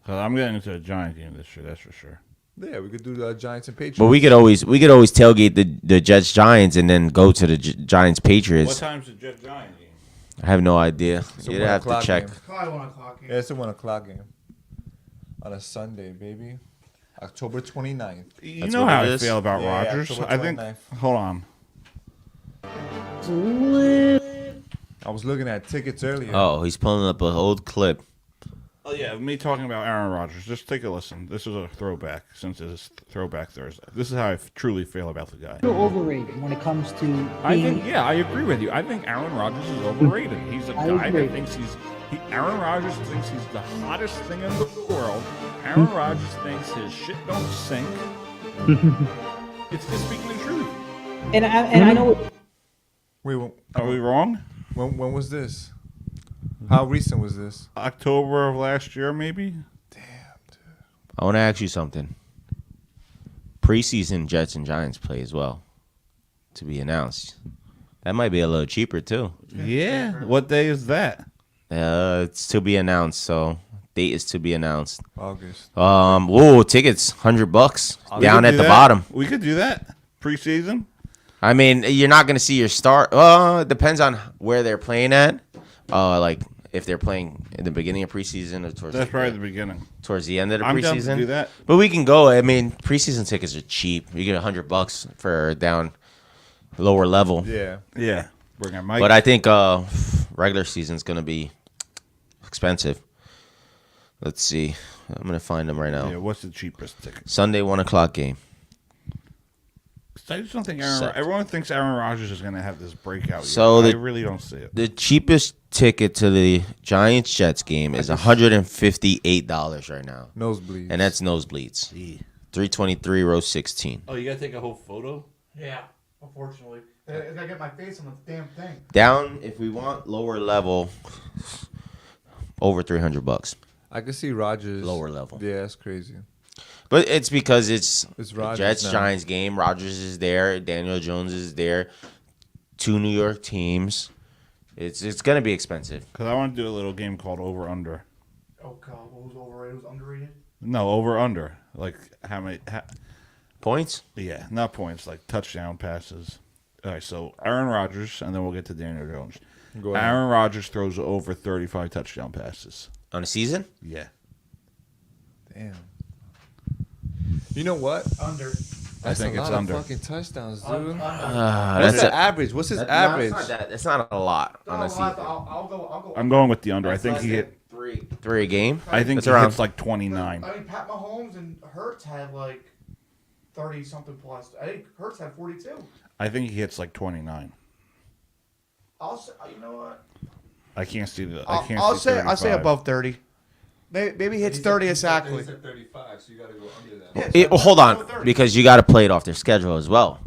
Cause I'm getting into a Giant game this year. That's for sure. Yeah, we could do the Giants and Patriots. But we could always tailgate the Jets Giants and then go to the Giants Patriots. What time's the Jets Giants game? I have no idea. It's a You'd 1 have to o'clock check. game. Probably 1 o'clock game. Yeah, it's a 1 o'clock game. On a Sunday, baby. October 29th. You That's know what how it I is? feel about Yeah, Rodgers. October I think. 29th. Hold on. I was looking at tickets earlier. Oh, he's pulling up an old clip. Oh yeah, me talking about Aaron Rodgers. Just take a listen. This is a throwback, since it is Throwback Thursday. This is how I truly feel about the guy. Overrated when it comes to being... I think, I agree with you. I think Aaron Rodgers is overrated. He's a guy that thinks Aaron Rodgers thinks he's the hottest thing in the world. Aaron Rodgers thinks his shit don't sink. It's just speaking the truth. And I know... Wait, Are we wrong? when was this? How recent was this? October of last year, maybe? I want to ask you something. Preseason Jets and Giants play as well, to be announced. That might be a little cheaper too. Yeah. What day is that? It's to be announced. So date is to be announced. August. Whoa, tickets $100 down at the bottom. We could do that preseason. I mean, you're not gonna see your start. It depends on where they're playing at. Like if they're playing in the beginning of preseason or towards That's probably the beginning. Towards the end of the I'm preseason. down to do that. But we can go. I mean, preseason tickets are cheap. You get $100 for down lower level. Yeah. Yeah. Bring our mic. But I think regular season's gonna be expensive. Let's see. I'm gonna find them right now. Yeah. What's the cheapest ticket? Sunday 1 o'clock game. I just don't think everyone thinks Aaron Rodgers is going to have this breakout. So I really don't see it. The cheapest ticket to the Giants Jets game is $158 right now. Nosebleeds. And that's nosebleeds. 323 row 16. Oh, you got to take a whole photo? Yeah, unfortunately. I gotta get my face on the damn thing. Down, if we want lower level, over $300. I could see Rodgers. Lower level. Yeah, that's crazy. But it's because it's Rodgers Jets now. Giants game. Rodgers is there. Daniel Jones is there. 2 New York teams. It's gonna be expensive. Because I want to do a little game called Over Under. Oh God, what was overrated? Was underrated? No, Over Under. Like how many points? Yeah, not points. Like touchdown passes. All right, so Aaron Rodgers, and then we'll get to Daniel Jones. Go ahead. Aaron Rodgers throws over 35 touchdown passes on a season. Yeah. Damn. You know what? Under. That's think a it's lot under. of fucking touchdowns, dude. That's What's the average? What's his average? It's not a lot on a season. I'll go. I'm going with the under. I think he hit three a game. I think That's he around hits like 29. I mean, Pat Mahomes and Hurts had like 30 something plus. I think Hurts had 42. I think he hits like 29. I'll say, you know what? I can't see the. I'll say above 30. Maybe he hits 30 exactly. He said 35, so you got to go under that. Well, hold on, because you got to play it off their schedule as well.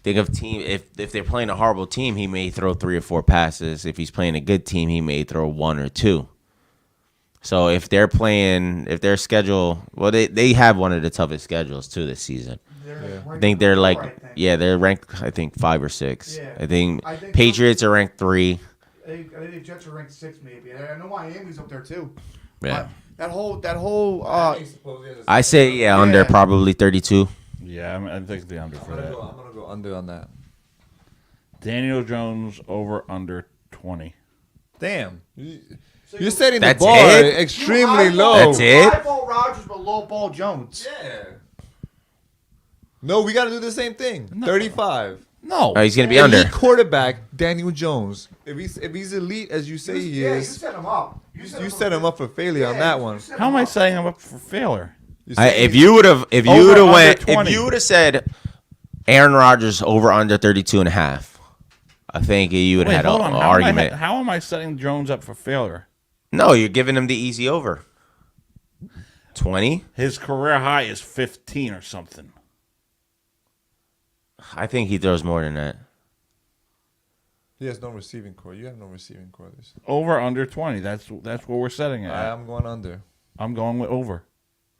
Think of team if they're playing a horrible team, he may throw 3 or 4 passes. If he's playing a good team, he may throw 1 or 2. So if their schedule, well, they have one of the toughest schedules too this season. I think they're they're ranked 5 or 6. Yeah. I think Patriots are ranked 3. I think the Jets are ranked 6 maybe. I know Miami's up there too. Yeah. That whole. I say under probably 32. Yeah, I think the under for that. I'm gonna go under on that. Daniel Jones over under 20. Damn. You're setting the That's bar it? extremely low. That's it? High ball Rodgers, but low ball Jones. Yeah. No, we got to do the same thing. 35. No. Oh, he's gonna be Elite under. quarterback Daniel Jones. If he's elite as you say he You is, set him up. you set him up for failure on that one. How am I setting him up for failure? If you would have said Aaron Rodgers over under 32.5, I think you would have had an argument. How am I setting Jones up for failure? No, you're giving him the easy over. 20? His career high is 15 or something. I think he throws more than that. He has no receiving core. You have no receiving core. Over under 20. That's what we're setting it at. I'm going under. I'm going with over.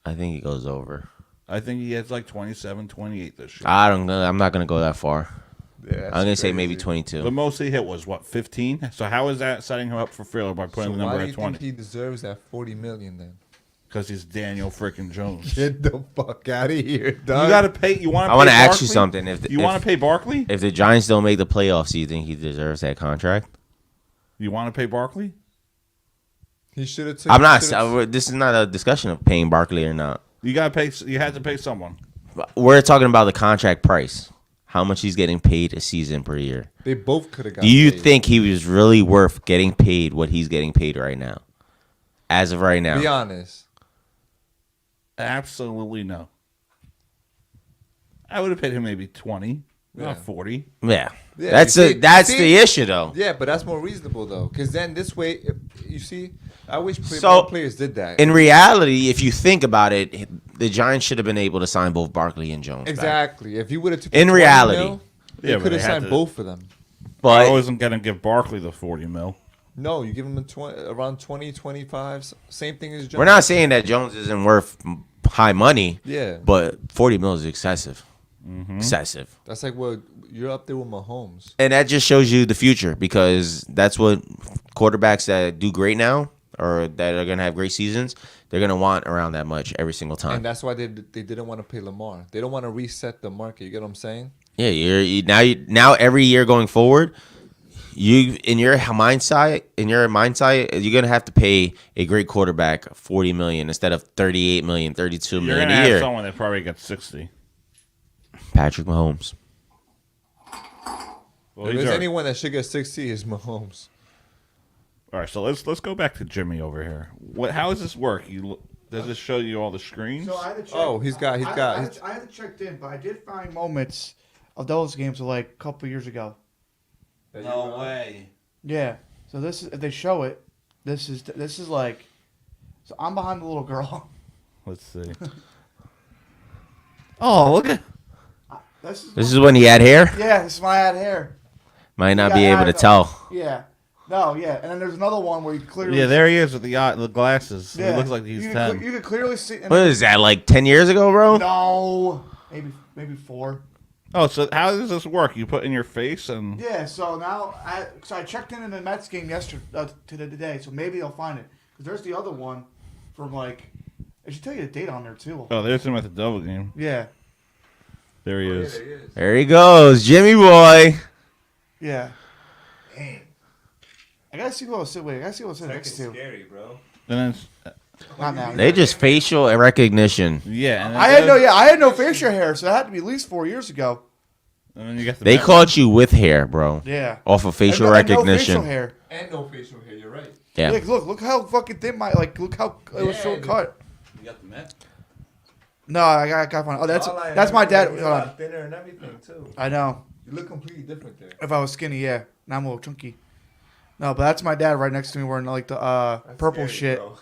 I think he goes over. I think he has like 27, 28 this year. I don't know. I'm not going to go that far. Yeah, I'm going to say maybe 22. The most he hit was, 15? So how is that setting him up for failure by putting the number why do at you 20? think he deserves that $40 million then? Because he's Daniel freaking Jones. Get the fuck out of here, dog. You got to pay. You want? I want to ask you something. If you want to pay Barkley, if the Giants don't make the playoffs, do you think he deserves that contract? You want to pay Barkley? He should have. I'm not. This is not a discussion of paying Barkley or not. You got to pay. You had to pay someone. We're talking about the contract price. How much he's getting paid a season per year. They both could have got Do you paid. think he was really worth getting paid what he's getting paid right now? As of right now. Be honest. Absolutely no. I would have paid him maybe 20, not 40. Yeah. Yeah, That's the issue, though. Yeah, but that's more reasonable, though. Because then this way, you see, I wish So, more players did that. In reality, if you think about it, the Giants should have been able to sign both Barkley and Jones. Exactly. Back. If you would have took in reality, they could have signed both of them. But I wasn't going to give Barkley the 40 mil. No, you give him around 20, 25. Same thing as Jones. We're not saying that Jones isn't worth high money. Yeah. But 40 mil is excessive. Mm-hmm. Excessive. That's like what you're up there with Mahomes. And that just shows you the future because that's what quarterbacks that do great now or that are going to have great seasons, they're going to want around that much every single time. And that's why they didn't want to pay Lamar. They don't want to reset the market. You get what I'm saying? Yeah, now every year going forward, you in your mindset, you're gonna have to pay a great quarterback $40 million instead of $38 million, $32 You're million gonna a have year. someone that probably gets 60. Patrick Mahomes. Well, if he's there's our- anyone that should get 60, it's Mahomes. All right, so let's go back to Jimmy over here. How does this work? Does this show you all the screens? So I had to check. Oh, I had to check in, but I did find moments of those games like a couple years ago. No way. Yeah. So this is if they show it. This is like. So I'm behind the little girl. Let's see. Oh, look at. This is when he had hair. Yeah, this is when I had hair. Might not Yeah, be able to tell. Yeah. No, yeah, and then there's another one where you clearly. Yeah, there he is with the glasses. Yeah. He looks like he's you 10. You can clearly see. and What is that? Like 10 years ago, bro? No, maybe 4. Oh, so how does this work? You put in your face and. Yeah, so now I checked in the Mets game yesterday today, so maybe I'll find it because there's the other one from like. I should tell you the date on there too. Oh, there's him at the double game. Yeah. There he is. There he goes, Jimmy boy. Yeah. Dang. I gotta see who I was sitting. Wait, I gotta see who I was sitting next to. Scary, bro. And then. Not now. They just facial recognition. Yeah, and I had no facial hair, so it had to be at least 4 years ago. And then you got the They Met- caught you with hair, bro. Yeah. Off of facial And no recognition. facial hair. And no facial hair. You're right. Yeah. Look how fucking thin look how it was short cut. You got the Met. No, I got one. Oh, that's Jawline that's my dad. You're a lot thinner and everything too. I know. You look completely different there. If I was skinny, yeah. Now I'm a little chunky. No, but that's my dad right next to me wearing like the purple scary, shit. bro.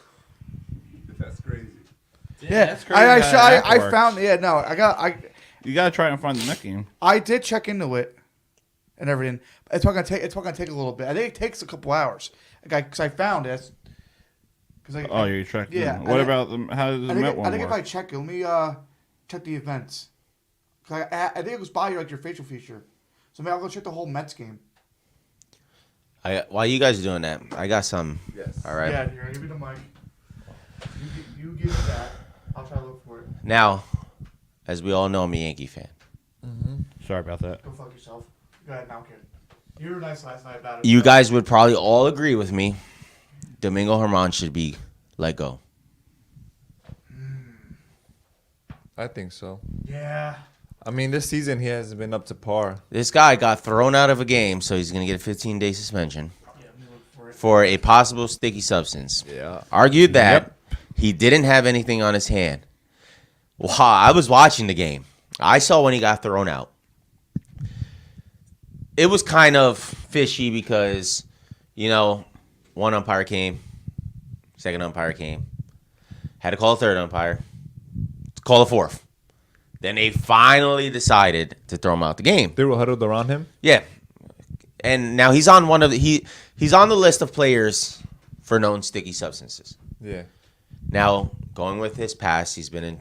That's crazy. Yeah, that's crazy how that I works. found. Yeah, no, You gotta try and find the Met game. I did check into it and everything. It's probably gonna take a little bit. I think it takes a couple hours. Because I found it. Oh, you're checking. Yeah. What about the? How does the Met one I think work? if I check it, let me check the events. 'Cause I think it goes by your facial feature. So maybe I'll go check the whole Mets game. While you guys are doing that, I got some. Yes. All right. Yeah, here, give me the mic. You give me that. I'll try to look for it. Now, as we all know, I'm a Yankee fan. Sorry about that. Go fuck yourself. Go ahead, now I'm kidding. You were nice last night about it. You guys would probably all agree with me. Domingo Germán should be let go. I think so. Yeah. I mean, this season he hasn't been up to par. This guy got thrown out of a game, so he's going to get a 15-day suspension for a possible sticky substance. Yeah. Argued that he didn't have anything on his hand. Wow, I was watching the game. I saw when he got thrown out. It was kind of fishy because, one umpire came, second umpire came, had to call a third umpire, call a fourth. Then they finally decided to throw him out the game. They were huddled around him? Yeah. And now he's on he's on the list of players for known sticky substances. Yeah. Now, going with his past, he's been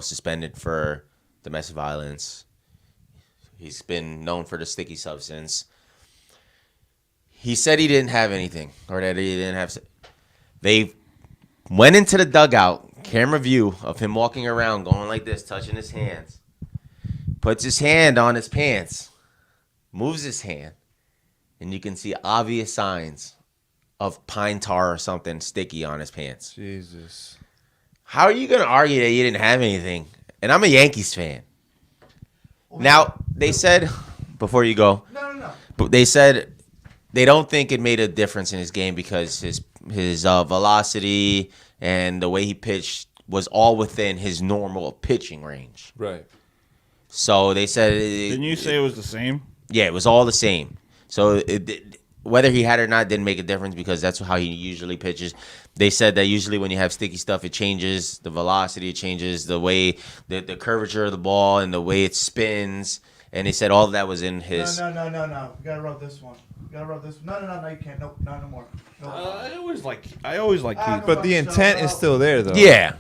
suspended for domestic violence. He's been known for the sticky substance. He said he didn't have anything, or that he didn't have. Went into the dugout, camera view of him walking around, going like this, touching his hands. Puts his hand on his pants, moves his hand, and you can see obvious signs of pine tar or something sticky on his pants. Jesus. How are you going to argue that you didn't have anything? And I'm a Yankees fan. Now, they said, before you go, but they said they don't think it made a difference in his game because his velocity and the way he pitched was all within his normal pitching range. Right. So they said... Didn't you say it was the same? Yeah, it was all the same. So whether he had it or not didn't make a difference because that's how he usually pitches. They said that usually when you have sticky stuff, it changes the velocity, it changes the way, the curvature of the ball and the way it spins. And they said all of that was in his... No. You gotta rub this one. You gotta rub this one. No, you can't. Nope, not no more. Nope. I always like Keith. But the intent is still there, though. Yeah.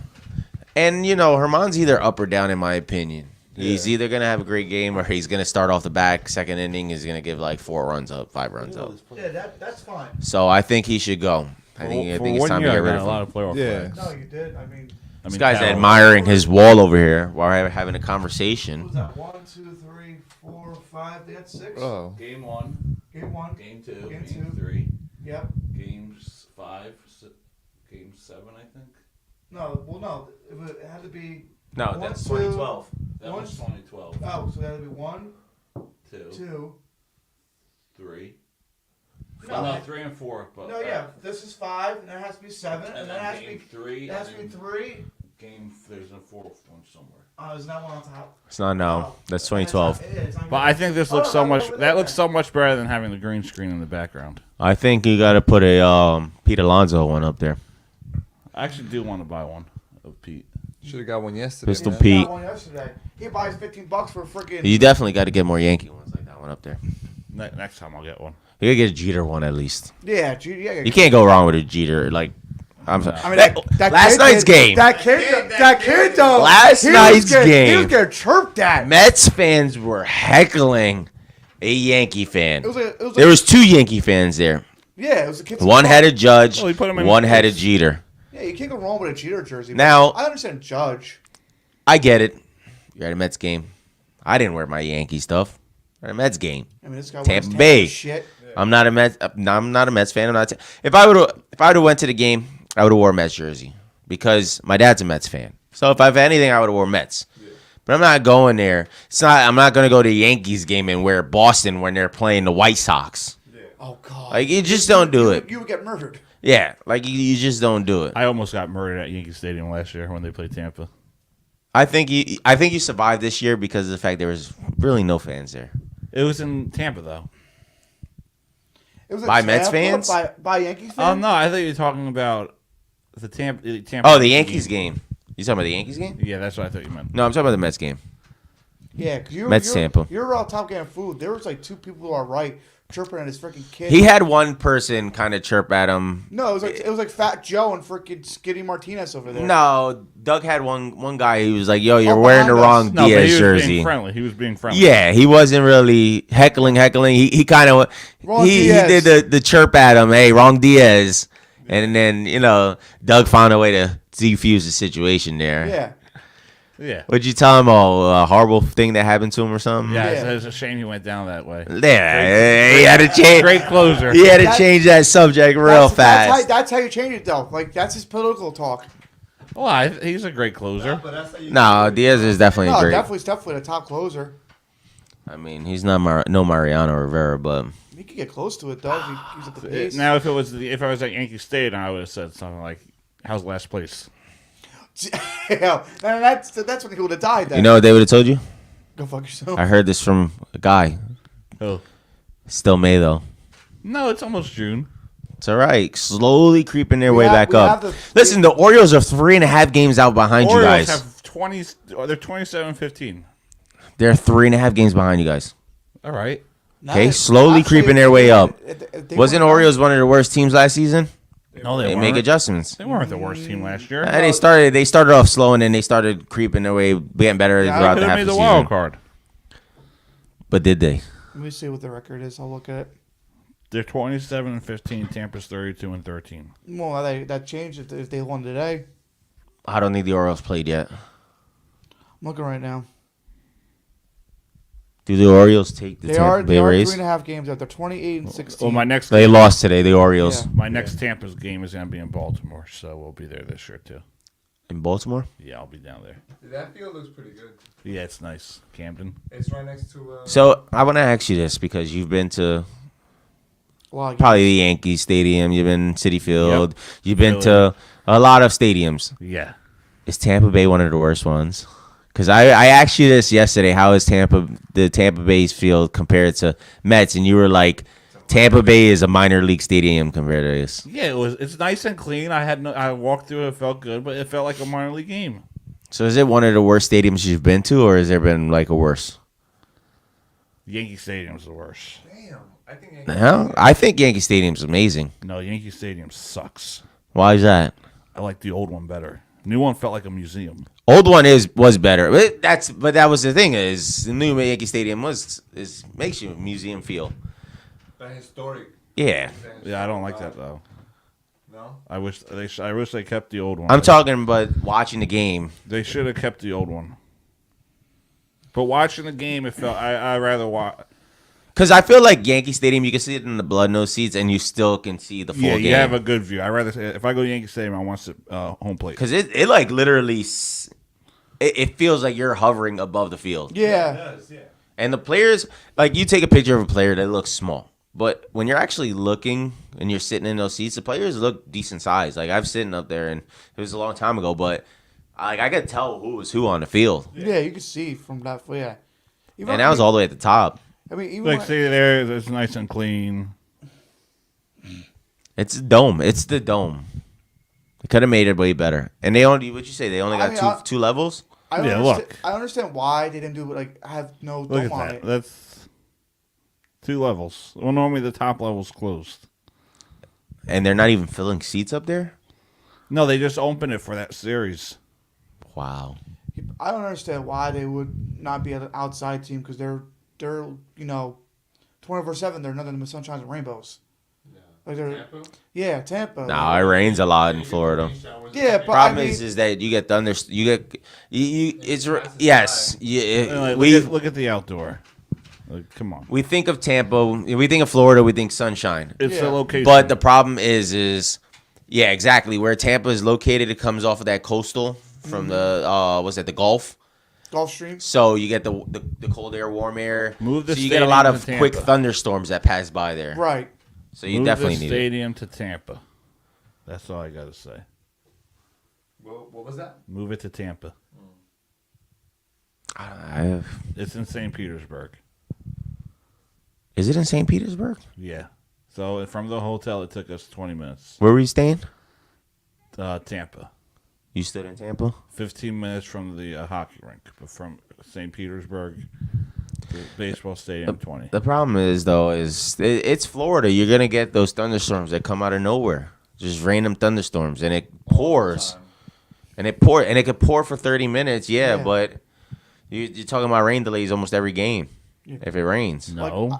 And, Herman's either up or down, in my opinion. He's either going to have a great game or he's going to start off the back. Second inning is going to give like 4 runs up, 5 runs up. Yeah, that's fine. So I think he should go. I think it's time to get rid of him. A lot of playoff flags. No, you did. I mean, this guy's admiring his wall over here while we're having a conversation. What was that? 1, 2, 3, 4, 5. They had 6. Oh. Game 1. Game 1. Game 2. Game 2. 3. Yep. Games 5. Game 7, I think. No. It had to be. No, that's 2012. That was 2012. Oh, so that had to be 1, 2, 3. No, No, 3 and 4. But no, yeah. This is 5, and there has to be 7, and then it has to be 3. There has to be 3. There's a 4th one somewhere. Is that one on top? It's not now. That's 2012. But I think this looks so much. That looks so much better than having the green screen in the background. I think you got to put a Pete Alonso one up there. I actually do want to buy one of Pete. Should have got one yesterday. Pistol man. Pete. Got one yesterday. He buys $15 for a freaking. You definitely got to get more Yankee ones like that one up there. Next time I'll get one. You got to get a Jeter one at least. Yeah, You can't go wrong with a Jeter. Like, I'm sorry. I mean, that last kid night's did- game. That kid though. Last he night's game. He was getting chirped at. Mets fans were heckling a Yankee fan. It There was 2 Yankee fans there. Yeah, it was a kid. One had a Judge, Oh, he put him in one his had a place. Jeter. Yeah, you can't go wrong with a Jeter jersey. but Now- I understand Judge. I get it. You're at a Mets game. I didn't wear my Yankee stuff. At a Mets game. I mean, this guy wears Tampa Tampa Bay. shit. I'm not a Mets. I'm not a Mets fan. I'm not. If I would have went to the game, I would have wore a Mets jersey because my dad's a Mets fan. So if I have anything, I would have wore Mets. But I'm not going there. I'm not going to go to the Yankees game and wear Boston when they're playing the White Sox. Oh God. Like you just don't do it. You would get murdered. Yeah, like you just don't do it. I almost got murdered at Yankee Stadium last year when they played Tampa. I think you survived this year because of the fact there was really no fans there. It was in Tampa though. It was By Mets fans? By Yankees fans. Oh no, I thought you were talking about the Tampa. Oh, the Yankees game. You talking about the Yankees game? Yeah, that's what I thought you meant. No, I'm talking about the Mets game. Yeah, because Mets Tampa. You're all Top Gun food. There was like 2 people who are right chirping at his freaking kid. He had one person kind of chirp at him. No, it was like Fat Joe and freaking Skinny Martinez over there. No, Doug had one guy who was like, "Yo, you're Oh, wearing the wrong No, but Diaz he was jersey." being friendly. He was being friendly. Yeah, he wasn't really heckling. He kind of he did the chirp at him. Hey, wrong Diaz, and then Doug found a way to defuse the situation there. Yeah. Yeah. What'd you tell him? A horrible thing that happened to him or something? Yeah, it's a shame he went down that way. Yeah, he had to change. Great closer. He had to change that subject real fast. That's how you change it, though. Like, that's his political talk. Well, he's a great closer. No, Diaz is definitely No, great. definitely the top closer. I mean, he's not no Mariano Rivera, but He could get close to it, though. He's at the pace. Now, if I was at Yankee Stadium, I would have said something like, "How's last place?" Yeah, that's when he would have died. Then. you know what they would have told you? Go fuck yourself. I heard this from a guy. Oh. Still May though. No, it's almost June. It's all right. Slowly creeping their way back we up. have Listen, the Orioles are 3.5 games out behind you Orioles guys. have 20. They're 27-15. They're 3.5 games behind you guys. All right. Okay, slowly creeping their way up. Wasn't Orioles one of the worst teams last season? No, they weren't. make adjustments. They weren't the worst team last year. They started off slow and then they started creeping their way, getting better throughout the half of the made the season. wild card. But did they? Let me see what the record is. I'll look at it. They're 27-15. Tampa's 32-13. Well, that changed if they won today. I don't think the Orioles played yet. I'm looking right now. Do the Orioles take the They Tampa are Bay Rays? 3.5 games out. They're 28-16. Well, my next They lost today, the Orioles. Yeah. My next Tampa's game is going to be in Baltimore, so we'll be there this year too. In Baltimore? Yeah, I'll be down there. That field looks pretty good. Yeah, it's nice. Camden. It's right next to. So I want to ask you this because you've been to probably the Yankee Stadium, you've been Citi Field, you've been to a lot of stadiums. Yeah. Is Tampa Bay one of the worst ones? Because I asked you this yesterday. How is the Tampa Bay's field compared to Mets? And you were like, Tampa Bay is a minor league stadium compared to this. Yeah, it's nice and clean. I walked through it, it felt good, but it felt like a minor league game. So is it one of the worst stadiums you've been to, or has there been like a worse? Yankee Stadium's the worst. I think Yankee Stadium's amazing. No, Yankee Stadium sucks. Why is that? I like the old one better. New one felt like a museum. Old one was better, but that was the thing is the new Yankee Stadium makes you a museum feel. That historic. Yeah. Yeah, I don't like that though. No. I wish they kept the old one. I'm talking about watching the game. They should have kept the old one. But watching the game, it felt I rather watch. Because I feel like Yankee Stadium, you can see it in the blood nose seats, and you still can see the full game. Yeah, you have a good view. I rather say if I go to Yankee Stadium, I want to sit home plate. Because it like literally, it feels like you're hovering above the field. Yeah. It does, yeah. And the players, like you take a picture of a player that looks small, but when you're actually looking and you're sitting in those seats, the players look decent size. Like I've sitting up there, and it was a long time ago, but I could tell who was who on the field. Yeah, you can see from that. Yeah. And that was all the way at the top. I mean, even Like, see there, it's nice and clean. It's a dome. It's the dome. They could have made it way better. And they only, what'd you say? They only got two levels? I understand why they didn't do have no Look dome at on that. it. That's 2 levels. Well, normally the top level's closed. And they're not even filling seats up there? No, they just opened it for that series. Wow. I don't understand why they would not be an outside team because they're 24/7. They're nothing but sunshines and rainbows. Like Tampa? Yeah, Tampa. No, it rains a lot in Florida. Yeah, but problem is that you get thunder. It's yes. Look at the outdoor. Like, come on. We think of Tampa. We think of Florida. We think sunshine. It's the location. But the problem is yeah, exactly where Tampa is located. It comes off of that coastal from the Gulf. Gulfstream. So you get the cold air, warm air. So you get a lot of quick thunderstorms that pass by there. Right. So you definitely need the stadium to Tampa. That's all I got to say. What was that? Move it to Tampa. It's in St. Petersburg. Is it in St. Petersburg? Yeah. So from the hotel, it took us 20 minutes. Where were you staying? Tampa. You stood in Tampa? 15 minutes from the hockey rink, but from St. Petersburg to baseball stadium, 20. The problem is, though, it's Florida. You're going to get those thunderstorms that come out of nowhere. Just random thunderstorms. And it pours. And it could pour for 30 minutes, yeah. But you're talking about rain delays almost every game if it rains. No.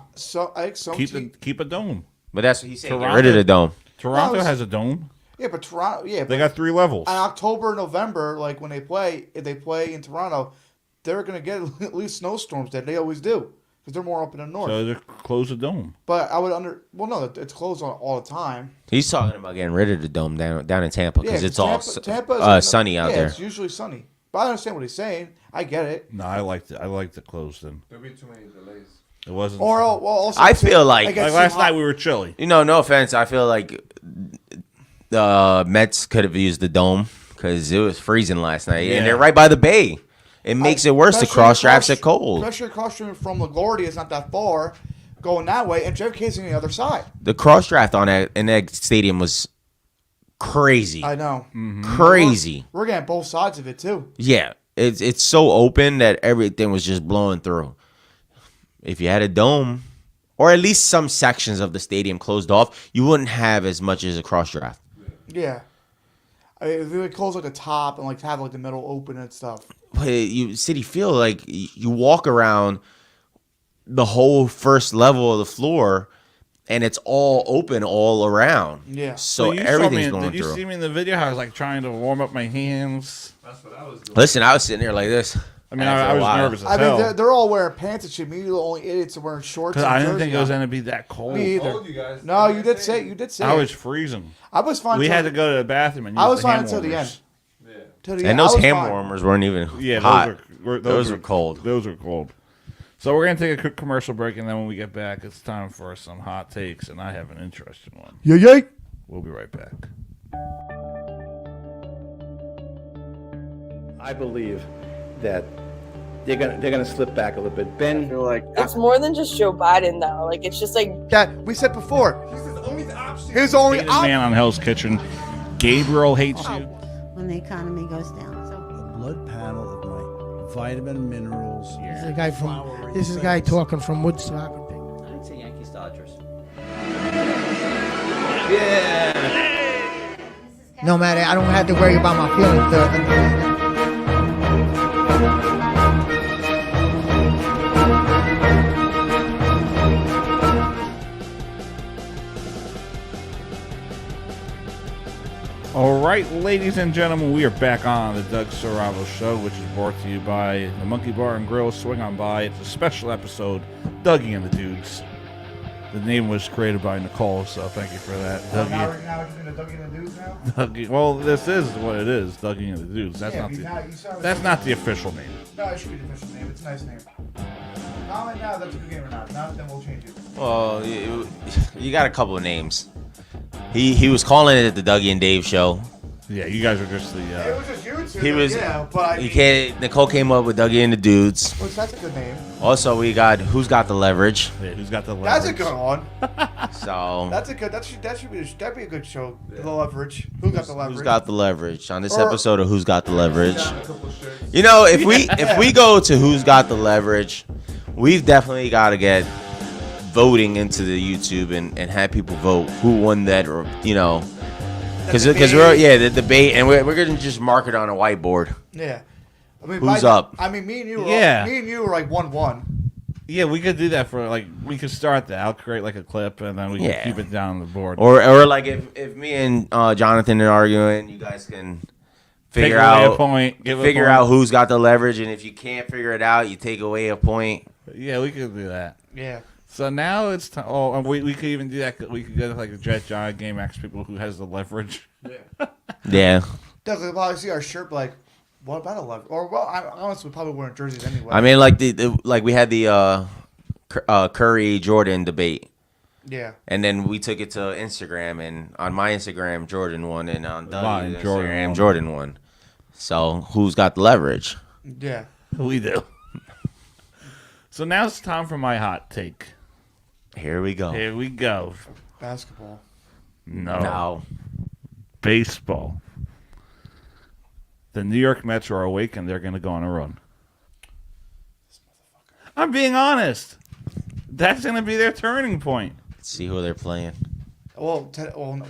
Keep a dome. But that's what he's saying. Get rid of the dome. Toronto has a dome. Yeah, but Toronto, they got 3 levels. In October, November, like when if they play in Toronto, they're gonna get at least snowstorms that they always do because they're more up in the north. So they close the dome. But I would no, it's closed all the time. He's talking about getting rid of the dome down in Tampa because it's Tampa all sunny out there. It's usually sunny. But I understand what he's saying. I get it. No, I like the closed in. There'll be too many delays. It wasn't. Also I feel like last night we were chilly. No offense. I feel like the Mets could have used the dome because it was freezing last night, and they're right by the bay. It makes it worse. The cross drafts are cold. Especially across from LaGuardia is not that far, going that way, and JFK's on the other side. The cross draft in that stadium was crazy. I know, crazy. We're getting both sides of it too. Yeah, it's so open that everything was just blowing through. If you had a dome, or at least some sections of the stadium closed off, you wouldn't have as much as a cross draft. Yeah, I mean, if it would close like the top and like have like the middle open and stuff. But Citi Field, like you walk around the whole first level of the floor, and it's all open all around. Yeah. So you everything's saw me, going Did you through. see me in the video? How I was like trying to warm up my hands. That's what I was doing. Listen, I was sitting there like this. I mean, I was nervous as hell. I mean, they're all wearing pants and shit. Me, the only idiots are wearing shorts. Because And I didn't jersey think it was on. going to be that cold. Me either. Told you guys. No, you did say. You did say. I it. was freezing. I was fine. We till- had to go to the bathroom and use I was the fine hand until the warmers. end. Till the And end. those I was hand fine. warmers weren't even Yeah, hot. those were cold. Those are cold. So we're going to take a quick commercial break, and then when we get back, it's time for some hot takes, and I have an interesting one. Yeah. We'll be right back. I believe that they're gonna slip back a little bit. Ben, It's more than just Joe Biden, though. Like, it's just like That we said before. His only Hated option. man on Hell's Kitchen. Gabriel hates you. when the economy goes down. So Blood panel of my vitamin minerals. This is a guy from. This is a guy talking from Woodstock. I'd say Yankees Dodgers. No matter, I don't have to worry about my feelings. All right, ladies and gentlemen, we are back on the Doug Soravo Show, which is brought to you by the Monkey Bar and Grill. Swing on by. It's a special episode, Dougie and the Dudes. The name was created by Nicole, so thank you for that, Dougie. Now we're just gonna Dougie and the Dudes now. Dougie. Well, this is what it is, Dougie and the Dudes. That's not the official name. No, it should be the official name. It's a nice name. Not right now. That's a good game or not. Now then we'll change it. Well, you got a couple of names. He was calling it the Dougie and Dave Show. Yeah, you guys are just the. It was just you two. He was. Yeah, but I He mean, Nicole came up with Dougie and the Dudes. which that's a good name. Also, we got Who's Got the Leverage. Yeah, who's got the leverage? That's a good one. So That's a good. That'd be a good show. The leverage. Who got the leverage? Who's Got the Leverage on this Or- episode of Who's Got the Leverage? You know, if we go to Who's Got the Leverage, we've definitely got to get voting into the YouTube and have people vote who won that, or because we're the debate, and we're gonna just mark it on a whiteboard. Yeah. I mean, Who's up? I mean, me and you were. Yeah. Me and you were like 1-1. Yeah, we could do that for we could start that. I'll create like a clip, and then we can Yeah. keep it down on the board. Or like if me and Jonathan are arguing, you guys can figure Take away out a point, give a figure point. out who's got the leverage, and if you can't figure it out, you take away a point. Yeah, we could do that. Yeah. So now it's time. Oh, and we could even do that. We could go to like a Jet Giant game, ask people who has the leverage. Yeah. Definitely probably see our shirt like, what about a leverage? Or well, I honestly probably wearing jerseys anyway. I mean, like we had the Curry Jordan debate. Yeah. And then we took it to Instagram, and on my Instagram, Jordan won, and on Mine, Dougie's Jordan Instagram, won. Jordan won. So who's got the leverage? Yeah. We do. So now it's time for my hot take. Here we go. Here we go. Basketball. No. Baseball. The New York Mets are awake, and they're going to go on a run. I'm being honest. That's going to be their turning point. Let's see who they're playing. Well,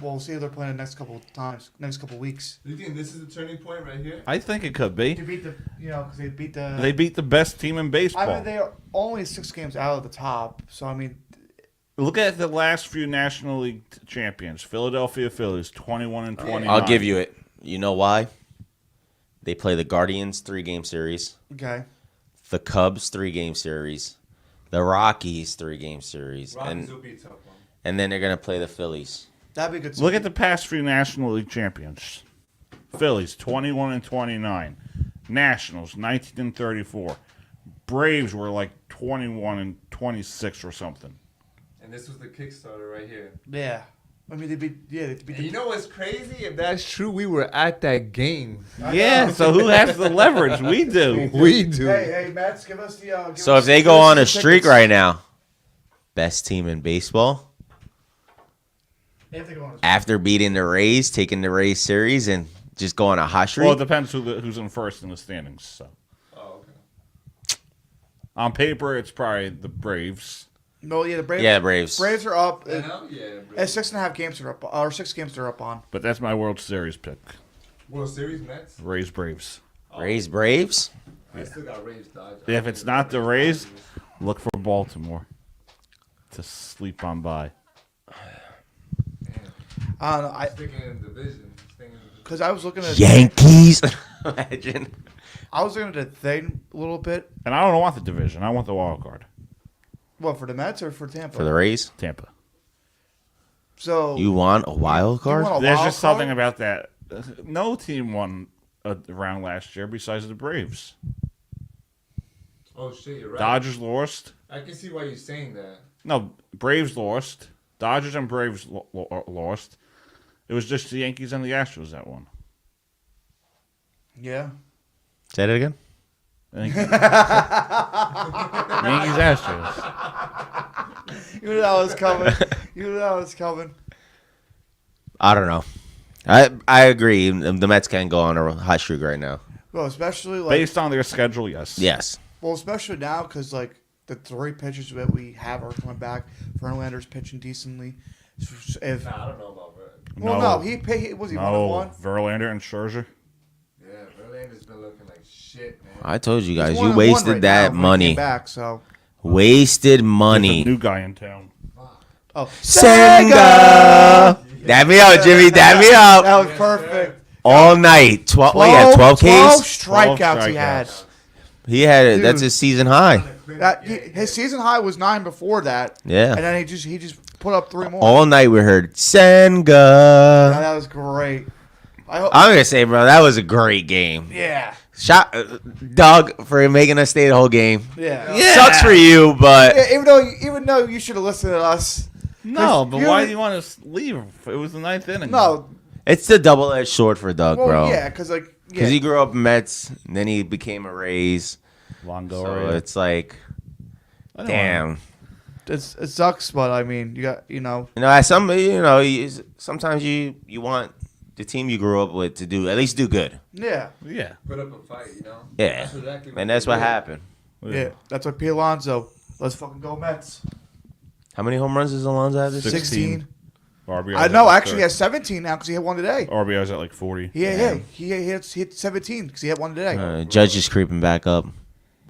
we'll see if they're playing the next couple weeks. Do you think this is the turning point right here? I think it could be. To beat because they beat the. They beat the best team in baseball. I mean, they are only 6 games out of the top, so I mean. Look at the last few National League champions. Philadelphia Phillies, 21 and 29. I'll give you it. You know why? They play the Guardians 3-game series. Okay. The Cubs 3-game series. The Rockies 3-game series. Rockies will be a tough one. And then they're gonna play the Phillies. That'd be good. Look at the past few National League champions. Phillies, 21 and 29. Nationals, 19 and 34. Braves were like 21 and 26 or something. And this was the Kickstarter right here. Yeah. I mean, they beat. And you know what's crazy? If that's true, we were at that game. Yeah, so who has the leverage? We do. We do. Hey, Mats, give us the. So if they go on a streak right now, best team in baseball. If they go on a After beating the Rays, taking the Rays series, and just go on a hot streak. Well, it depends who's in first in the standings. So. Oh, okay. On paper, it's probably the Braves. No, yeah, the Braves. Yeah, Braves. Braves are up. Yeah, Braves. 6.5 games are up, or 6 games they're up on. But that's my World Series pick. World Series Mets. Rays, Braves. Rays, Braves. I still got Rays Dodgers. If it's not the Rays, look for Baltimore to sleep on by. I don't know. Sticking in division. Because I was looking at Yankees. Imagine. I was looking at the thing a little bit. And I don't want the division. I want the wild card. What, for the Mets or for Tampa? For the Rays? Tampa. So You want a wild card? There's just something about that. No team won a round last year besides the Braves. Oh shit, you're right. Dodgers lost. I can see why you're saying that. No, Braves lost. Dodgers and Braves lost. It was just the Yankees and the Astros that won. Yeah. Say that again. Yankees Astros. You knew that was coming. You knew that was coming. I don't know. I agree. The Mets can go on a hot streak right now. Well, especially like Based on their schedule, yes. Yes. Well, especially now because like the 3 pitchers that we have are coming back. Verlander's pitching decently. If I don't know about Verlander. Well, no, he was he 1-1. Verlander and Scherzer. Yeah, Verlander's been looking like shit, man. I told you guys, He's you 1-1 wasted right that now when he money. came back, so. Wasted money. There's a new guy in town. Oh, Senga! Dab me up, Jimmy. Dab me up. That was perfect. All night. 12 12 Ks? strikeouts he had. He had it. Dude. That's his season high. His season high was 9 before that. Yeah. And then he just put up 3 more. All night we heard Senga. Yeah, that was great. I'm going to say, bro, that was a great game. Yeah. Shot Doug for making us stay the whole game. Yeah. Sucks for you, but Yeah, even though you should have listened to us. No, but why do you want to leave? It was the 9th inning. No. it's the double-edged sword for Doug, Well, bro. yeah, because like Because he grew up Mets, and then he became a Rays. Longoria. So it's like, damn. It sucks, but I mean, you got As sometimes you want the team you grew up with to at least do good. Yeah. Yeah. Put up a fight, Yeah. That's exactly And that's what happened. Yeah, that's what P. Alonso. Let's fucking go Mets. How many home runs does Alonso have this year? 16. RBI's I know. at Actually, he has 17 now because he had one today. RBI's at like 40. Yeah. He hit 17 because he had one today. Judge is creeping back up.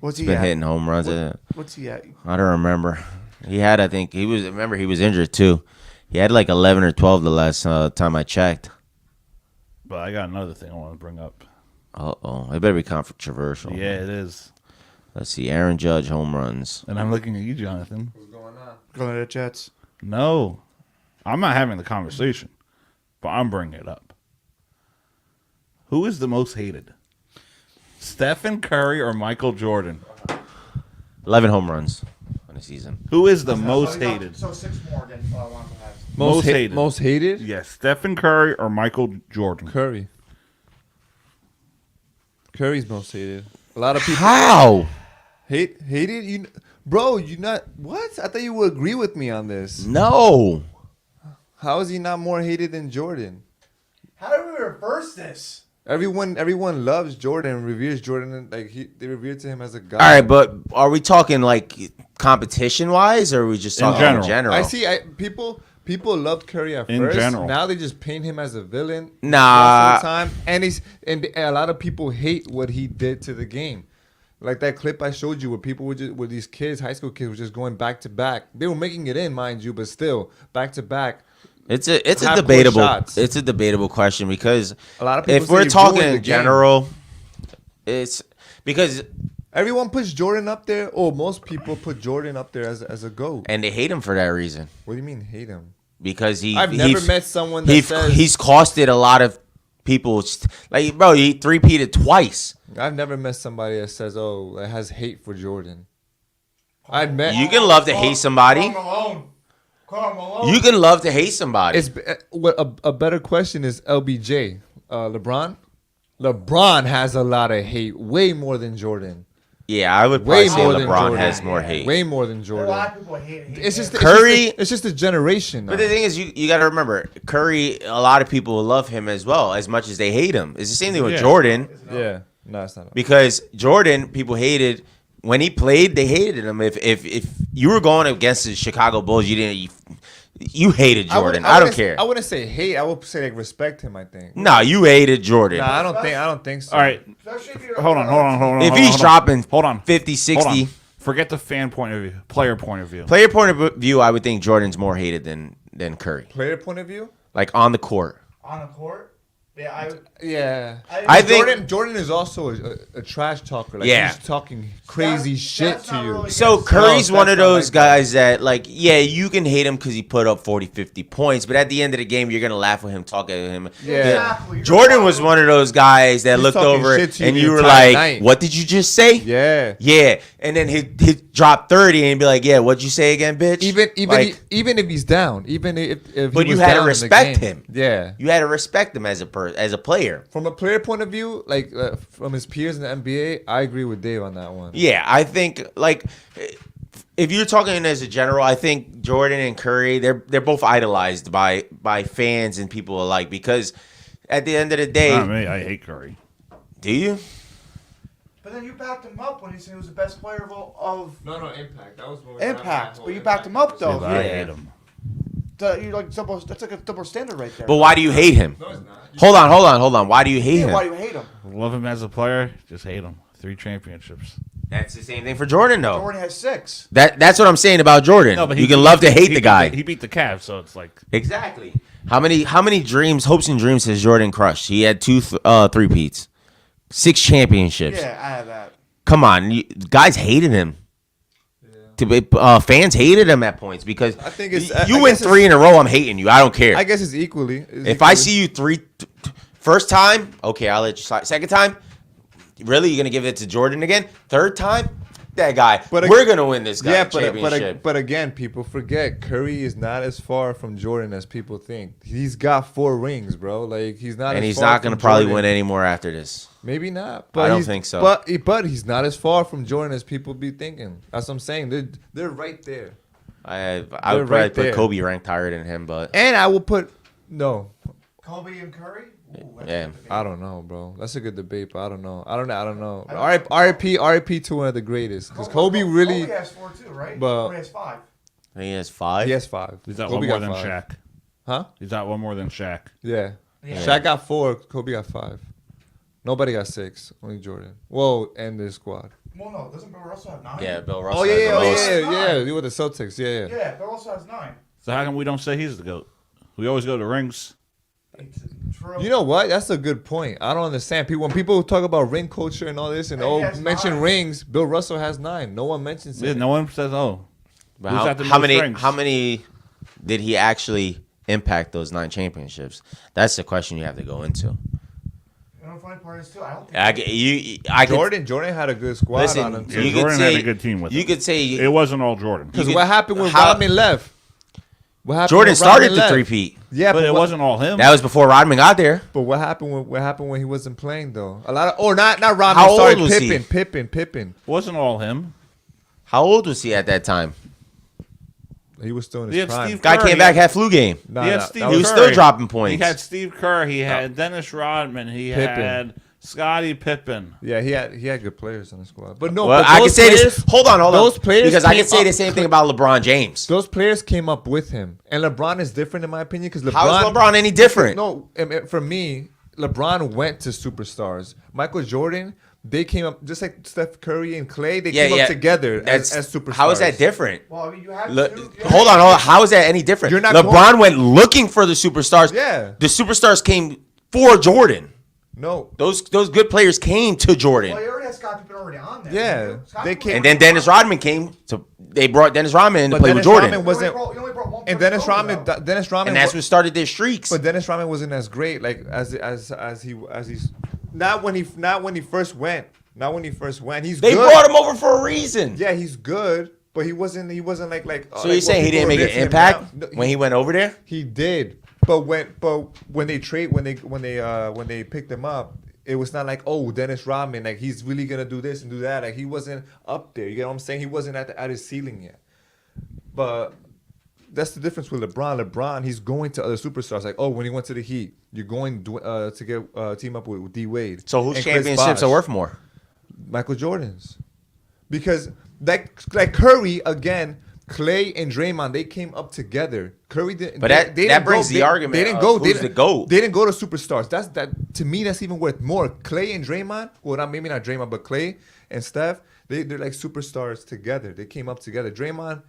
What's He's he been at? hitting home runs. What's he at? I don't remember. He had, I think, he was injured too. He had like 11 or 12 the last time I checked. But I got another thing I want to bring up. Uh-oh. It better be controversial. Yeah, it is. Let's see. Aaron Judge home runs. And I'm looking at you, Jonathan. What's going on? Going to the Jets. No. I'm not having the conversation, but I'm bringing it up. Who is the most hated? Stephen Curry or Michael Jordan? 11 home runs on the season. Who is the most hated? So 6 more than Alonso has. Most hated. Most hated? Yes, Stephen Curry or Michael Jordan? Curry. Curry's most hated. A lot of people. How? Hated? You, bro, you not. What? I thought you would agree with me on this. No. How is he not more hated than Jordan? How do we reverse this? Everyone loves Jordan, reveres Jordan, and they revere to him as a god. All right, but are we talking like competition wise, or are we just talking in general? I see. People loved Curry at In first. general. Now they just paint him as a villain. Nah. Most of the time, and a lot of people hate what he did to the game. Like that clip I showed you, where people were these kids, high school kids, were just going back to back. They were making it in, mind you, but still back to back. It's a debatable question because a lot of people if we're say talking ruined the in general, game. it's because everyone puts Jordan up there, or most people put Jordan up there as a GOAT. And they hate him for that reason. What do you mean hate him? Because I've never met someone that says he's costed a lot of people. Like, bro, he three-peated twice. I've never met somebody that says, "Oh, that has hate for Jordan." You can love to hate somebody. You can love to hate somebody. It's what a better question is LBJ, LeBron. LeBron has a lot of hate, way more than Jordan. Yeah, I would probably say LeBron has more hate. Way more than Jordan. A lot of people hate It's just Curry. It's just a generation. But the thing is, you got to remember, Curry. A lot of people love him as well, as much as they hate him. It's the same thing with Jordan. Yeah, no, it's not. Because Jordan, people hated when he played. They hated him. If you were going against the Chicago Bulls, you hated Jordan. I don't care. I wouldn't say hate. I would say like respect him. I think. No, you hated Jordan. No, I don't think so. All right. Hold on. If he's dropping 50, 60. Forget the fan point of view, player point of view. Player point of view, I would think Jordan's more hated than than Curry. Player point of view? Like on the court. On the court? I think Jordan is also a trash talker. Like Yeah. he's talking crazy shit to you. So Curry's one of those guys that, like, yeah, you can hate him because he put up 40, 50 points, but at the end of the game, you're going to laugh with him, talk at him. Yeah. Jordan was one of those guys that He's looked talking over shit to you and the you were entire like, night. what did you just say? Yeah. Yeah. And then he'd drop 30 and be like, yeah, what'd you say again, bitch? Even if he's down, even if but he you was had to down in the respect game. him. Yeah. You had to respect him as a player. From a player point of view, like from his peers in the NBA, I agree with Dave on that one. Yeah, I think, like, if you're talking as a general, I think Jordan and Curry, they're both idolized by fans and people alike, because at the end of the day, Not me. I hate Curry. Do you? But then you backed him up when you said he was the best player of No, Impact. That was when Impact. But you backed him up though. Yeah, I hate him. You like double. That's like a double standard right there. But why do you hate him? No, it's not. Hold on. Why do you hate him? Why do you hate him? Love him as a player, just hate him. 3 championships. That's the same thing for Jordan, though. Jordan has 6. That's what I'm saying about Jordan. No, but you can love to hate the guy. He beat the Cavs, so it's like Exactly. How many dreams, hopes and dreams has Jordan crushed? He had 2 3-peats, 6 championships. Yeah, I have that. Come on, guys hated him. Fans hated him at points because I think it's you win 3 in a row. I'm hating you. I don't care. I guess it's equally. If I see you 3 first time, okay, I'll let you slide. Second time, really, you're gonna give it to Jordan again? Third time, that guy. We're gonna win this guy championship. But again, people forget Curry is not as far from Jordan as people think. He's got 4 rings, bro. Like he's not. And as he's far not gonna from probably Jordan. win any more after this. Maybe not. I don't think so. But he's not as far from Jordan as people be thinking. That's what I'm saying. They're right there. I would probably put Kobe ranked higher than him, but And I will put Kobe and Curry. Ooh, yeah, I don't know, bro. That's a good debate, but I don't know. I don't know. RIP to one of the greatest. Because Kobe really. Kobe has 4 too, right? But Kobe has 5. He has 5. He has 5. He's got Kobe one more got than 5. Shaq. Huh? He's got one more than Shaq. Yeah. Yeah. Shaq got 4. Kobe got 5. Nobody got 6. Only Jordan. Whoa, and the squad. Well, no, doesn't Bill Russell have 9? Yeah, Bill Russell. Oh has the most. yeah. You were the Celtics. Yeah. Yeah, Bill Russell has 9. So how come we don't say he's the GOAT? We always go to rings. True. You know what? That's a good point. I don't understand people when people talk about ring culture and all this and mention 9. rings. Bill Russell has 9. No one mentions Yeah, it. no one says, "Oh, But who's got the how most many? rings? How many did he actually impact those 9 championships? That's the question you have to go into. You know the funny part is too. I don't think Jordan had a good squad Listen, on him. Yeah, Too. Jordan had a good team with him. You could say It wasn't all Jordan. Because what happened when Rodman left? What happened Jordan when started Rodman the left? 3-peat. Yeah, but it wasn't all him. That was before Rodman got there. But what happened when he wasn't playing though? A lot of not Rodman. How old Sorry, was he? Pippen. Wasn't all him. How old was he at that time? He was still in He his had prime. Steve Guy Curry. came back, had flu game. Nah, He had nah, Steve that He was Curry. still dropping points. He had Steve Kerr. He had Dennis Rodman. He Pippen. had Scottie Pippen. Yeah, he had good players on the squad. But no, Well, but I can those say players, this. Hold on. those players because I came can say up- the same thing about LeBron James. Those players came up with him, and LeBron is different in my opinion because LeBron. How is LeBron any different? No, for me, LeBron went to superstars. Michael Jordan, they came up just like Steph Curry and Clay. They came up together as superstars. How is that different? Well, I mean, you have Hold on. How is that any different? You're not LeBron went looking for the superstars. Yeah. The superstars came for Jordan. No. Those good players came to Jordan. Well, you already had Scott Pippen already on there. Yeah, Scott they Pippen- came. And then Dennis Rodman came. So they brought Dennis Rodman in to But play Dennis with Jordan. Rodman wasn't. You only brought one And person Dennis over, Rodman, though. Dennis Rodman, And that's what started their streaks. But Dennis Rodman wasn't as great, like as he's not when he first went. Not when he first went. He's They good. brought him over for a reason. Yeah, he's good, but he wasn't like. So you're saying he didn't make an impact when he went over there? He did, but when they picked him up, it was not like, oh, Dennis Rodman, like he's really gonna do this and do that. Like he wasn't up there. You know what I'm saying? He wasn't at his ceiling yet. But that's the difference with LeBron. LeBron, he's going to other superstars. Like, oh, when he went to the Heat, you're going to get team up with D Wade. So whose and Chris championships Bosh. are worth more? Michael Jordan's, because like Curry again, Clay and Draymond, they came up together. Curry didn't. But that didn't brings the argument They didn't of go. who's the GOAT. They didn't go to superstars. To me. That's even worth more. Clay and Draymond. Well, maybe not Draymond, but Clay and Steph. They're like superstars together. They came up together. Draymond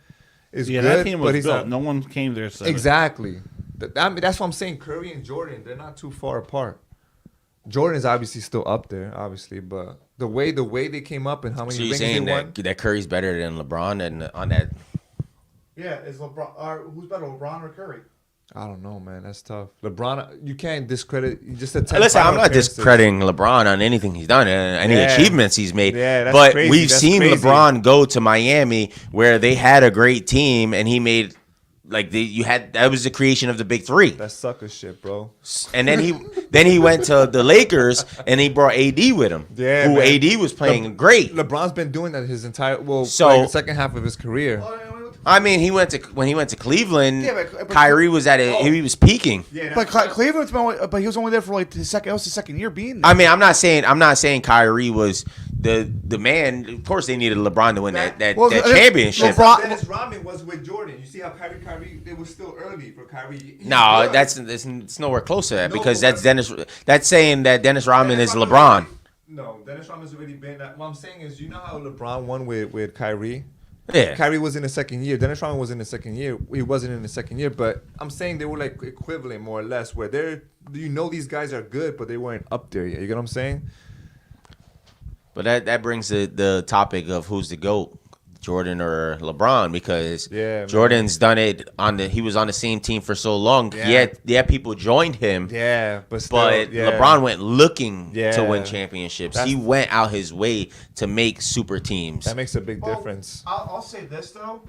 is Yeah, good, that team but was he's built. not. No one came there. Said Exactly. That's what I'm saying. Curry and Jordan, they're not too far apart. Jordan is obviously still up there, obviously, but the way they came up and how many So you're rings they saying won. that Curry's better than LeBron and on that? Yeah, is LeBron? Who's better, LeBron or Curry? I don't know, man. That's tough. LeBron, you can't discredit. You just attend. Listen, I'm final not appearances. discrediting LeBron on anything he's done, any achievements he's made. Yeah, that's but crazy. we've That's seen crazy. LeBron go to Miami where they had a great team, and he made that was the creation of the big three. That's sucker shit, bro. And then he went to the Lakers and he brought AD with him. Yeah, who man. AD was playing great. LeBron's been doing that his entire the second half of his career. I mean, when he went to Cleveland, but Kyrie was he was peaking. Yeah, but Cleveland's been, but he was only there for like his second. That was his second year being there. I mean, I'm not saying Kyrie was the man. Of course, they needed LeBron to win that championship. Dennis Rodman was with Jordan. You see how Kyrie it was still early for Kyrie. No, it's nowhere close to that because that's Dennis. That's saying that Dennis Rodman is LeBron. No, Dennis Rodman's already been. What I'm saying is, you know how LeBron won with Kyrie. Yeah, Kyrie was in the second year. Dennis Rodman was in the second year. He wasn't in the second year, but I'm saying they were like equivalent, more or less. Where these guys are good, but they weren't up there yet. You get what I'm saying? But that brings the topic of who's the GOAT, Jordan or LeBron, because Jordan's done it he was on the same team for so long. Yeah, people joined him. Yeah, but LeBron went looking to win championships. He went out his way to make super teams. That makes a big difference. I'll say this though.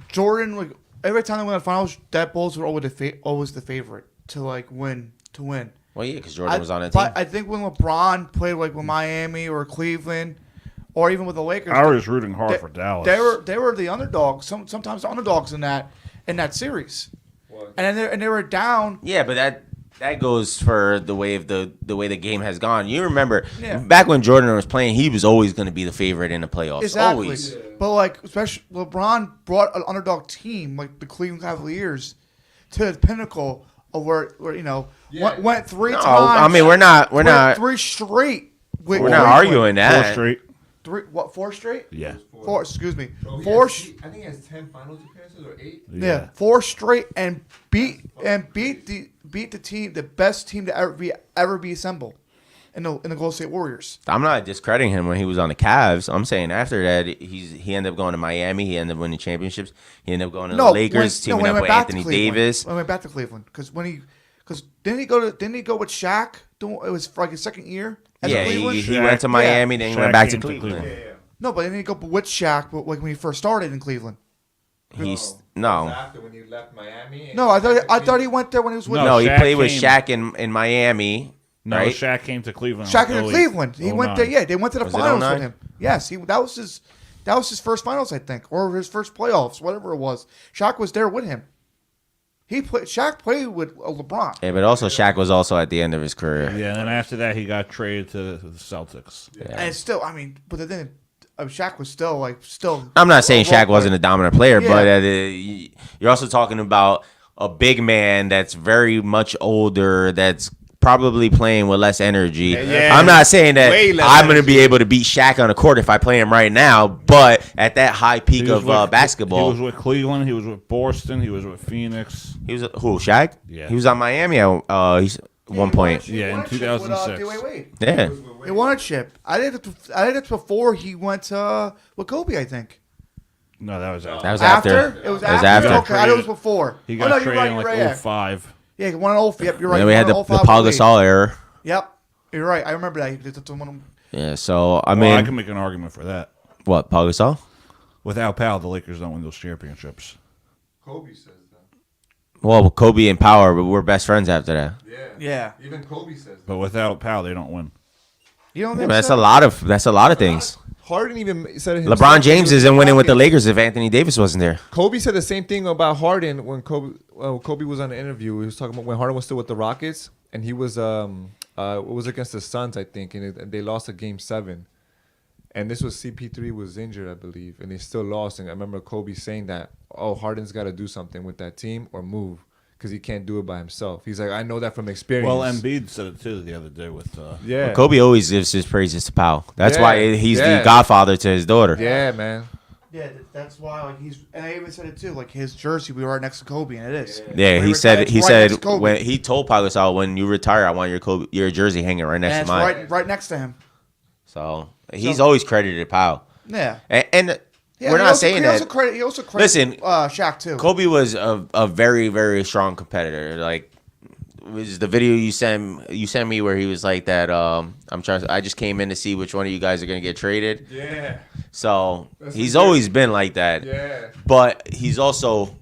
Jordan, like every time they went to the finals, that Bulls were always the favorite to win. Well, yeah, because Jordan was on that team. But I think when LeBron played like with Miami or Cleveland, or even with the Lakers, I was rooting hard for Dallas. They were the underdogs. Sometimes the underdogs in that series. And they were down. Yeah, but that goes for the way the game has gone. You remember back when Jordan was playing, he was always going to be the favorite in the playoffs. Exactly. Always. But especially LeBron brought an underdog team like the Cleveland Cavaliers to the pinnacle of where went three times. I mean, we're not three straight. We're not arguing that. 4 straight? Yeah. 4. Excuse me. Bro, 4. I think he has 10 finals appearances or 8. Yeah, 4 straight and beat the team, the best team to ever be assembled in the Golden State Warriors. I'm not discrediting him when he was on the Cavs. I'm saying after that he ended up going to Miami. He ended up winning championships. He ended up going to the Lakers, teaming up with Anthony Davis. When he went back to Cleveland, because didn't he go with Shaq? It was for like his second year. Yeah, he went to Miami, then he went back to Cleveland. Yeah. No, but didn't he go with Shaq? But like when he first started in Cleveland. No. After when he left Miami. No, I thought he went there when he was with. No, he played with Shaq in Miami. No, right? Shaq came to Cleveland. Shaq came to Cleveland. He went there. Yeah, they went to the finals with him. Yes, that was his first finals, I think, or his first playoffs, whatever it was. Shaq was there with him. Shaq played with LeBron. Yeah, but also Shaq was also at the end of his career. Yeah, and then after that, he got traded to the Celtics. Yeah. And still, I mean, but then Shaq was still. I'm not saying Shaq wasn't a dominant player, but you're also talking about a big man that's very much older, that's probably playing with less energy. Yeah. I'm not saying that I'm going to be able to beat Shaq on the court if I play him right now, but at that high peak of basketball. He was with Cleveland. He was with Boston. He was with Phoenix. He was who? Shaq? Yeah. He was on Miami at one point. Yeah, in 2006. Yeah. He won a chip. I did it before he went with Kobe, I think. No, that was after. That was after. It was after. Okay, I thought it was before. He got traded in like 05. Yeah, he won an 05. Yep, you're right. And then we had the Paul Gasol era. Yep, you're right. I remember that. Yeah, so I mean, I can make an argument for that. What, Paul Gasol? Without Powell, the Lakers don't win those championships. Kobe says that. Well, Kobe and Power, but we're best friends after that. Yeah. Even Kobe says that. But without Powell, they don't win. You don't think that's a lot of things. Harden even said it himself. LeBron James isn't winning with the Lakers if Anthony Davis wasn't there. Kobe said the same thing about Harden when Kobe was on the interview. He was talking about when Harden was still with the Rockets, and he was it was against the Suns, I think, and they lost a Game 7. And this was CP3 was injured, I believe, and they still lost. And I remember Kobe saying that, Harden's got to do something with that team or move, because he can't do it by himself. He's like, I know that from experience. Well, Embiid said it too the other day with. Yeah. Well, Kobe always gives his praises to Powell. That's why he's the godfather to his daughter. Yeah, man. Yeah, that's why like he's, and I even said it too. Like his jersey, we were right next to Kobe, and it is. Yeah, When he said retired, it's right next to Kobe. when he told Pau Gasol, when you retire, I want your jersey hanging right next And to it's mine. right next to him. So he's always credited Pau. Yeah. And Yeah, we're he not also- saying he that. also listen, Shaq too. Kobe was a very, very strong competitor. Like, was the video you sent me where he was like that. I just came in to see which one of you guys are gonna get traded. Yeah. So That's he's legit. always been like that. Yeah. But he's also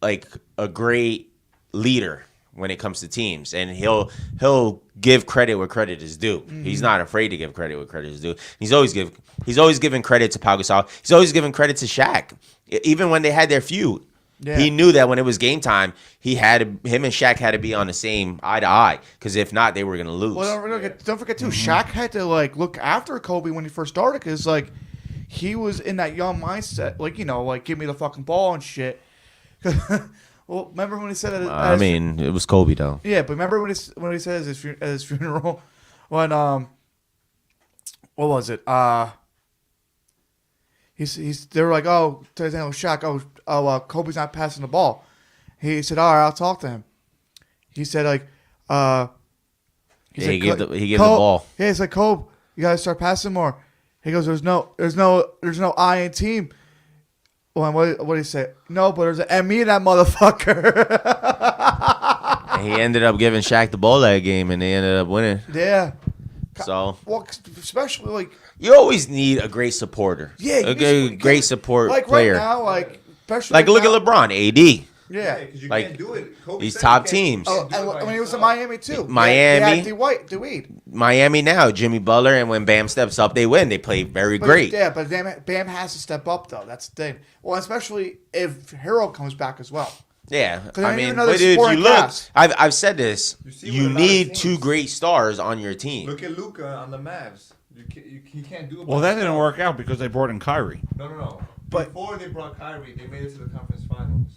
like a great leader when it comes to teams, and he'll give credit where credit is due. Mm-hmm. He's not afraid to give credit where credit is due. He's always given credit to Pau Gasol. He's always given credit to Shaq, even when they had their feud. Yeah. He knew that when it was game time, him and Shaq had to be on the same eye to eye, because if not, they were gonna lose. Well, don't forget too. Shaq had to like look after Kobe when he first started, because like he was in that young mindset, like like give me the fucking ball and shit. Well, remember when he said it? I mean, it was Kobe though. Yeah, but remember when he said at his funeral when what was it? They were like, oh, Shaq, Kobe's not passing the ball. He said, all right, I'll talk to him. He said like He gave the ball. Yeah, he's like, Kobe, you gotta start passing more. He goes, there's no I in team. Well, what did he say? No, but there's an M in that motherfucker. And he ended up giving Shaq the ball that game, and they ended up winning. Yeah. So, well, especially like you always need a great supporter. Yeah, great support like player. Right now, like especially like right look now, at LeBron, AD. Yeah, because you like can't do it. Kobe these said top you can't- teams. you can't do it by when he was in yourself. Miami too. Miami. They had DeWade. Miami now, Jimmy Butler, and when Bam steps up, they win. They play very great. Yeah, but Bam has to step up though. That's the thing. Well, especially if Hero comes back as well. Yeah, 'Cause I they need mean, another but dude, supporting you look. cast. I've said this. see You with a lot of need teams. two great stars on your team. Look at Luka on the Mavs. He can't do it. Well, by that didn't himself. work out because they brought in Kyrie. No. But before they brought Kyrie, they made it to the conference finals.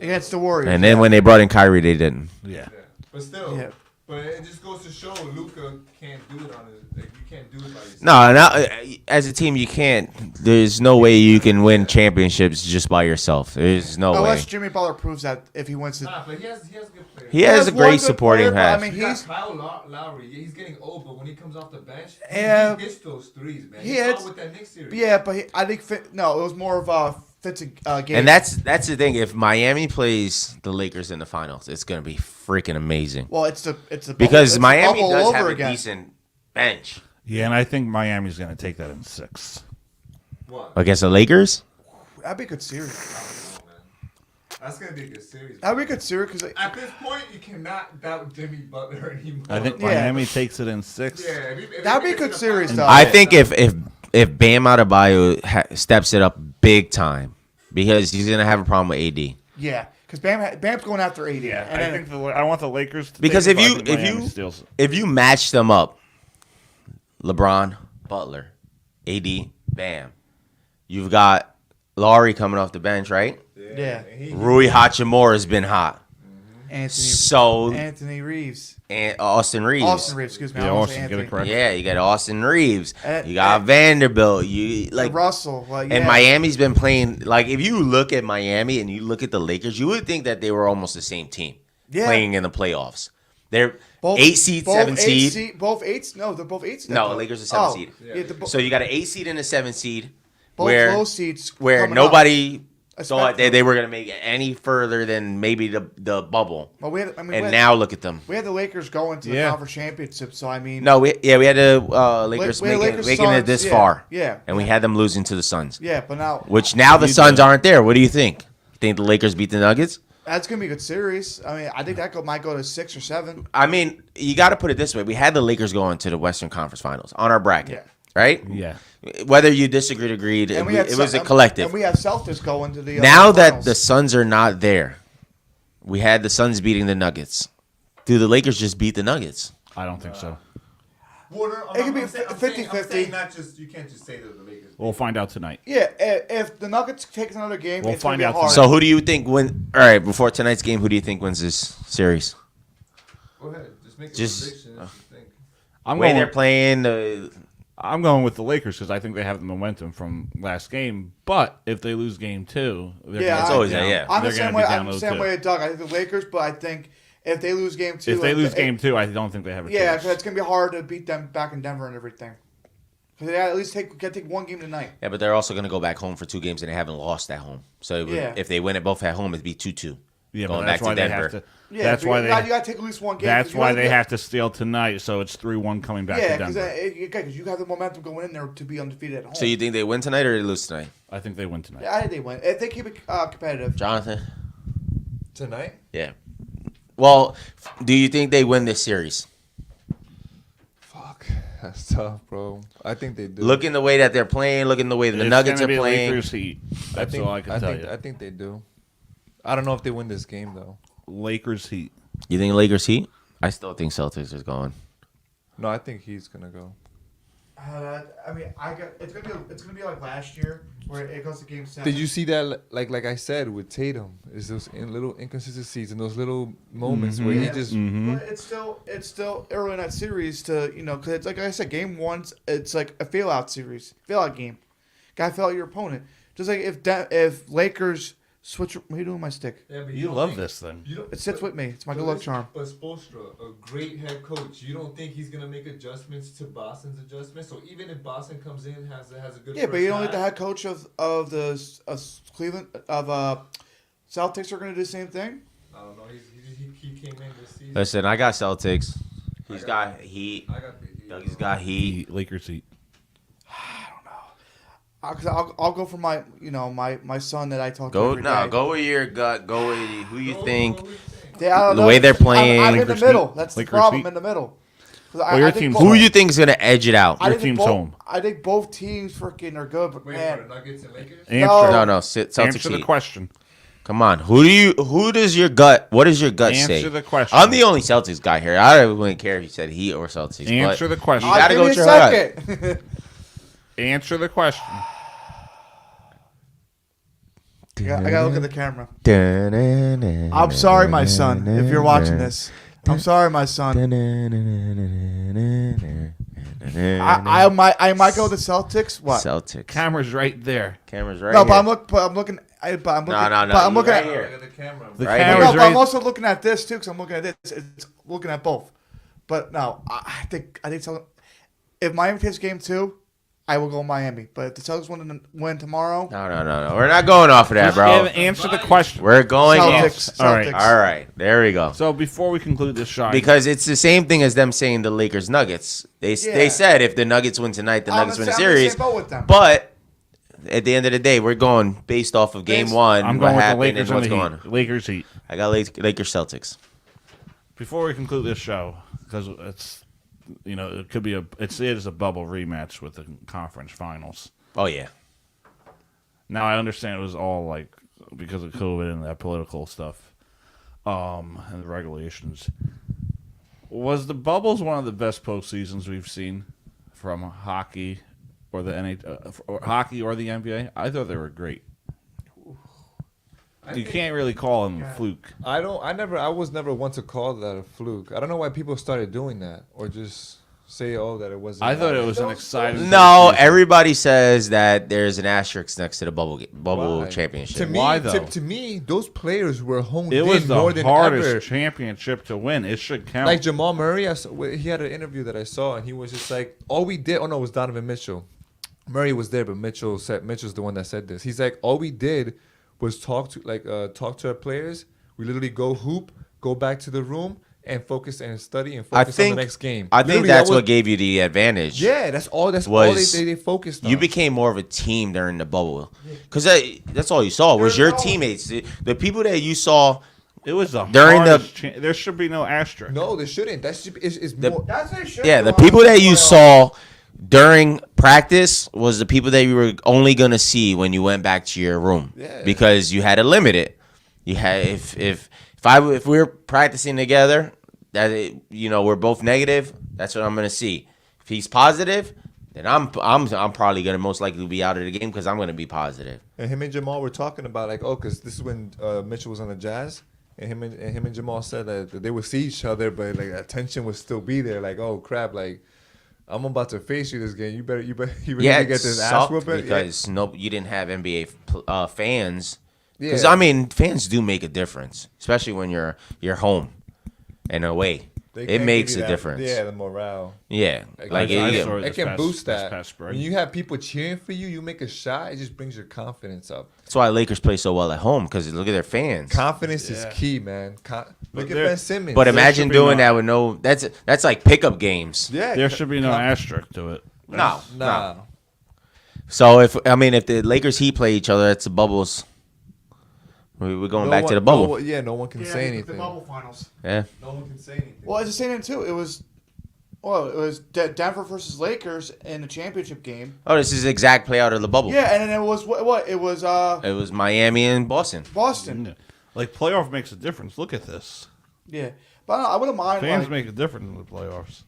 Against the Warriors. And then when they brought in Kyrie, they didn't. Yeah. But still, Yeah. but it just goes to show Luka can't do it on his. Like, you can't do it by yourself. No, as a team, you can't. There's no way you can win championships just by yourself. There's no way. Unless Jimmy Butler proves that if he wins it. Nah, but he has good players. He has a one great good supporting player, but, cast. I mean, You got he's Kyle Lowry. Yeah, he's getting old, but when he comes off the bench, he hits those threes, man. He He hits- saw it with that Knicks series. Yeah, but I think it was more of a Fitz game. And that's the thing. If Miami plays the Lakers in the finals, it's gonna be freaking amazing. Well, it's the because it's the Miami bubble does over have a again. decent bench Yeah, and I think Miami's going to take that in 6. What? against the Lakers. That'd be a good series. That's gonna be a good series. That'd be a good series because At this point, you cannot doubt Jimmy Butler anymore. I think Miami takes it in 6. Yeah, if that'd we be a get to good the series finals- though. I think if Bam Adebayo steps it up big time, because he's gonna have a problem with AD. Yeah, because Bam's going after 80. Yeah, and I then, think I want the Lakers to Because take if it, you but I think Miami if you steals. if you match them up, LeBron, Butler, AD, Bam, you've got Laurie coming off the bench, right? yeah, Rui Hachimura has been hot. Anthony Reeves. And Austin Reeves. Austin Reeves, excuse me. I Yeah, almost Austin, said get it Anthony. correct. Yeah, you got Austin Reeves. You got Vanderbilt. You like Russell. Like, And yeah. Miami's been playing like if you look at Miami and you look at the Lakers, you would think that they were almost the same team playing in the playoffs. They're 8 seed, 7 seed. Both eights? No, they're both eights. No, the Lakers are 7 seed. Yeah, So you got an 8 seed and a 7 seed, both where low seeds where coming nobody up. thought that they were going to make it any further than maybe the bubble. Well, we had, Now look at them. We had the Lakers going to the conference championship, so I mean. No, we had the Lakers we had making Lakers, it Suns, this yeah, far. yeah. And we had them losing to the Suns. Yeah, but now. Which now the Suns aren't there. What do you think? Think the Lakers beat the Nuggets? That's gonna be a good series. I mean, I think that might go to 6 or 7. I mean, you got to put it this way: we had the Lakers going to the Western Conference Finals on our bracket, right? Yeah. Whether you disagreed, agreed, And we had it was a and collective. we have Celtics going to the. Now that finals. the Suns are not there, we had the Suns beating the Nuggets. Do the Lakers just beat the Nuggets? I don't think so. Well, It could be I'm 50-50. saying not just you can't just say that the Lakers. We'll find out tonight. Yeah, if the Nuggets take another game, We'll it's gonna find be out hard. So who do you think win? All right, before tonight's game, who do you think wins this series? Go ahead, just make a Just- prediction. If you think. I'm Way going. they're playing. I'm going with the Lakers because I think they have the momentum from last game. But if they lose game 2, Yeah, always down, yeah. I'm the they're same going to way. be I'm down the 0-2. same way as Doug. I think the Lakers, but I think if they lose game 2, If they lose game 2, I don't think they have a yeah, chance. because it's gonna be hard to beat them back in Denver and everything. Because they at least take one game tonight. Yeah, but they're also going to go back home for 2 games, and they haven't lost at home. So if they win it both at home, it'd be 2-2. Yeah, going but back that's why to they Denver. have to. Yeah, that's why you got to take at least one game. That's why they have to steal tonight, so it's 3-1 coming back to Denver. Because you have the momentum going in there to be undefeated at home. So you think they win tonight or they lose tonight? I think they win tonight. Yeah, I think they win if they keep it competitive. Jonathan? Tonight? Yeah. Well, do you think they win this series? Fuck, that's tough, bro. I think they do. Looking the way that they're playing, looking the way the Nuggets are playing. Lakers Heat. That's all I can tell you. I think they do. I don't know if they win this game though. Lakers Heat. You think Lakers Heat? I still think Celtics is going. No, I think he's gonna go. It's gonna be like last year where it goes to game 7. Did you see that? Like I said with Tatum, is those little inconsistencies and those little moments where he just. But it's still early in that series to because it's like I said, game 1 it's like a fail out game. Gotta fail out your opponent. Just like if Lakers switch. What are you doing with my stick? Yeah, but You love this thing. It sits with me. It's my good luck charm. But Spoelstra, a great head coach, you don't think he's gonna make adjustments to Boston's adjustments? So even if Boston comes in has a good Yeah, but you don't think half, the head coach of Cleveland Celtics are gonna do the same thing? I don't know. He came in this season. Listen, I got Celtics. He's got Heat. I got the Heat. Dougie's got Heat. Lakers Heat. I'll go for my son that I talk to Go every day. Go with your gut. Go with who you think. The way they're playing. I'm in the middle. That's the Lakers problem. Heat. In the middle. Your team's Who you think is gonna edge it out? Your team's home. I think both teams freaking are good, but Wait, man, for the Nuggets and Lakers? No. Celtics Answer the Heat. question. Come on. Who does your gut? What does your gut say? Answer the question. I'm the only Celtics guy here. I wouldn't care if you said Heat or Celtics. Answer the question. You gotta go with your gut. Answer the question. I gotta look at the camera. I'm sorry, my son, if you're watching this. I'm sorry, my son. I might go with the Celtics. What? Celtics. Camera's right there. Camera's right No, here. I'm looking. No. I'm looking right at here. The camera. The Right camera's No, but right. I'm also looking at this too, because I'm looking at this. It's looking at both. But no, I think if Miami takes game 2, I will go Miami. But if the Celtics win tomorrow, No. We're not going off of that, bro. Answer the question. We're going Celtics. off. All right. There we go. So before we conclude this shot, Because it's the same thing as them saying the Lakers Nuggets. They said if the Nuggets win tonight, the Nuggets win the series. But at the end of the day, we're going based off of game 1. I'm what going with the happened Lakers and what's and the going Heat. on. Lakers Heat. I got Lakers Celtics. Before we conclude this show, because it's it could be it is a bubble rematch with the conference finals. Oh yeah. Now I understand it was all like because of COVID and that political stuff, and the regulations. Was the bubbles one of the best postseasons we've seen from hockey or the hockey or the NBA? I thought they were great. You can't really call them a fluke. I was never one to call that a fluke. I don't know why people started doing that or just say, that it wasn't. I thought it was an exciting. No, everybody says that there's an asterisk next to the bubble championship. To me, Why though? To me, those players were honed It was the more than hardest ever. championship to win. It should count. Like Jamal Murray, he had an interview that I saw, and he was just like, all we did. Oh no, it was Donovan Mitchell. Murray was there, but Mitchell's the one that said this. He's like, all we did was talk to our players. We literally go hoop, go back to the room, and focus and study and focus on the next game. I think that's what gave you the advantage. Yeah, that's all. That's all they focused on. You became more of a team during the bubble, because that's all you saw was your teammates, the people that you saw. It was the during hardest there should be no asterisk. No, there shouldn't. That's more. that's what it should. Yeah, do. the people that you saw during practice was the people that you were only gonna see when you went back to your room, because you had to limit it. You had if we're practicing together, that we're both negative. That's what I'm gonna see. If he's positive, then I'm probably gonna most likely be out of the game because I'm gonna be positive. And him and Jamal were talking about because this is when Mitchell was on the Jazz, and him and Jamal said that they would see each other, but like that tension would still be there. Like, oh crap, like I'm about to face you this game. You better Yeah, get this ass whooping. because you didn't have NBA fans. Because Yeah. fans do make a difference, especially when you're home and away. They It can makes give you a that- difference. Yeah, the morale. Yeah, like it can boost that. past spring. When you have people cheering for you, you make a shot. It just brings your confidence up. That's why Lakers play so well at home because look at their fans. Confidence is key, man. Look at Ben Simmons. But imagine doing that with no. That's like pickup games. Yeah, There should be no asterisk to it. No. Nah. So if the Lakers Heat play each other, it's the bubbles. We're going back to the bubble. No one can say anything. The bubble finals. Yeah. No one can say anything. Well, it's the same thing too. It was Denver versus Lakers in the championship game. Oh, this is the exact play out of the bubble. Yeah, and then it was what? It was It was Miami and Boston. Boston. Like playoff makes a difference. Look at this. Yeah, but I wouldn't mind. Fans like, make a difference in the playoffs.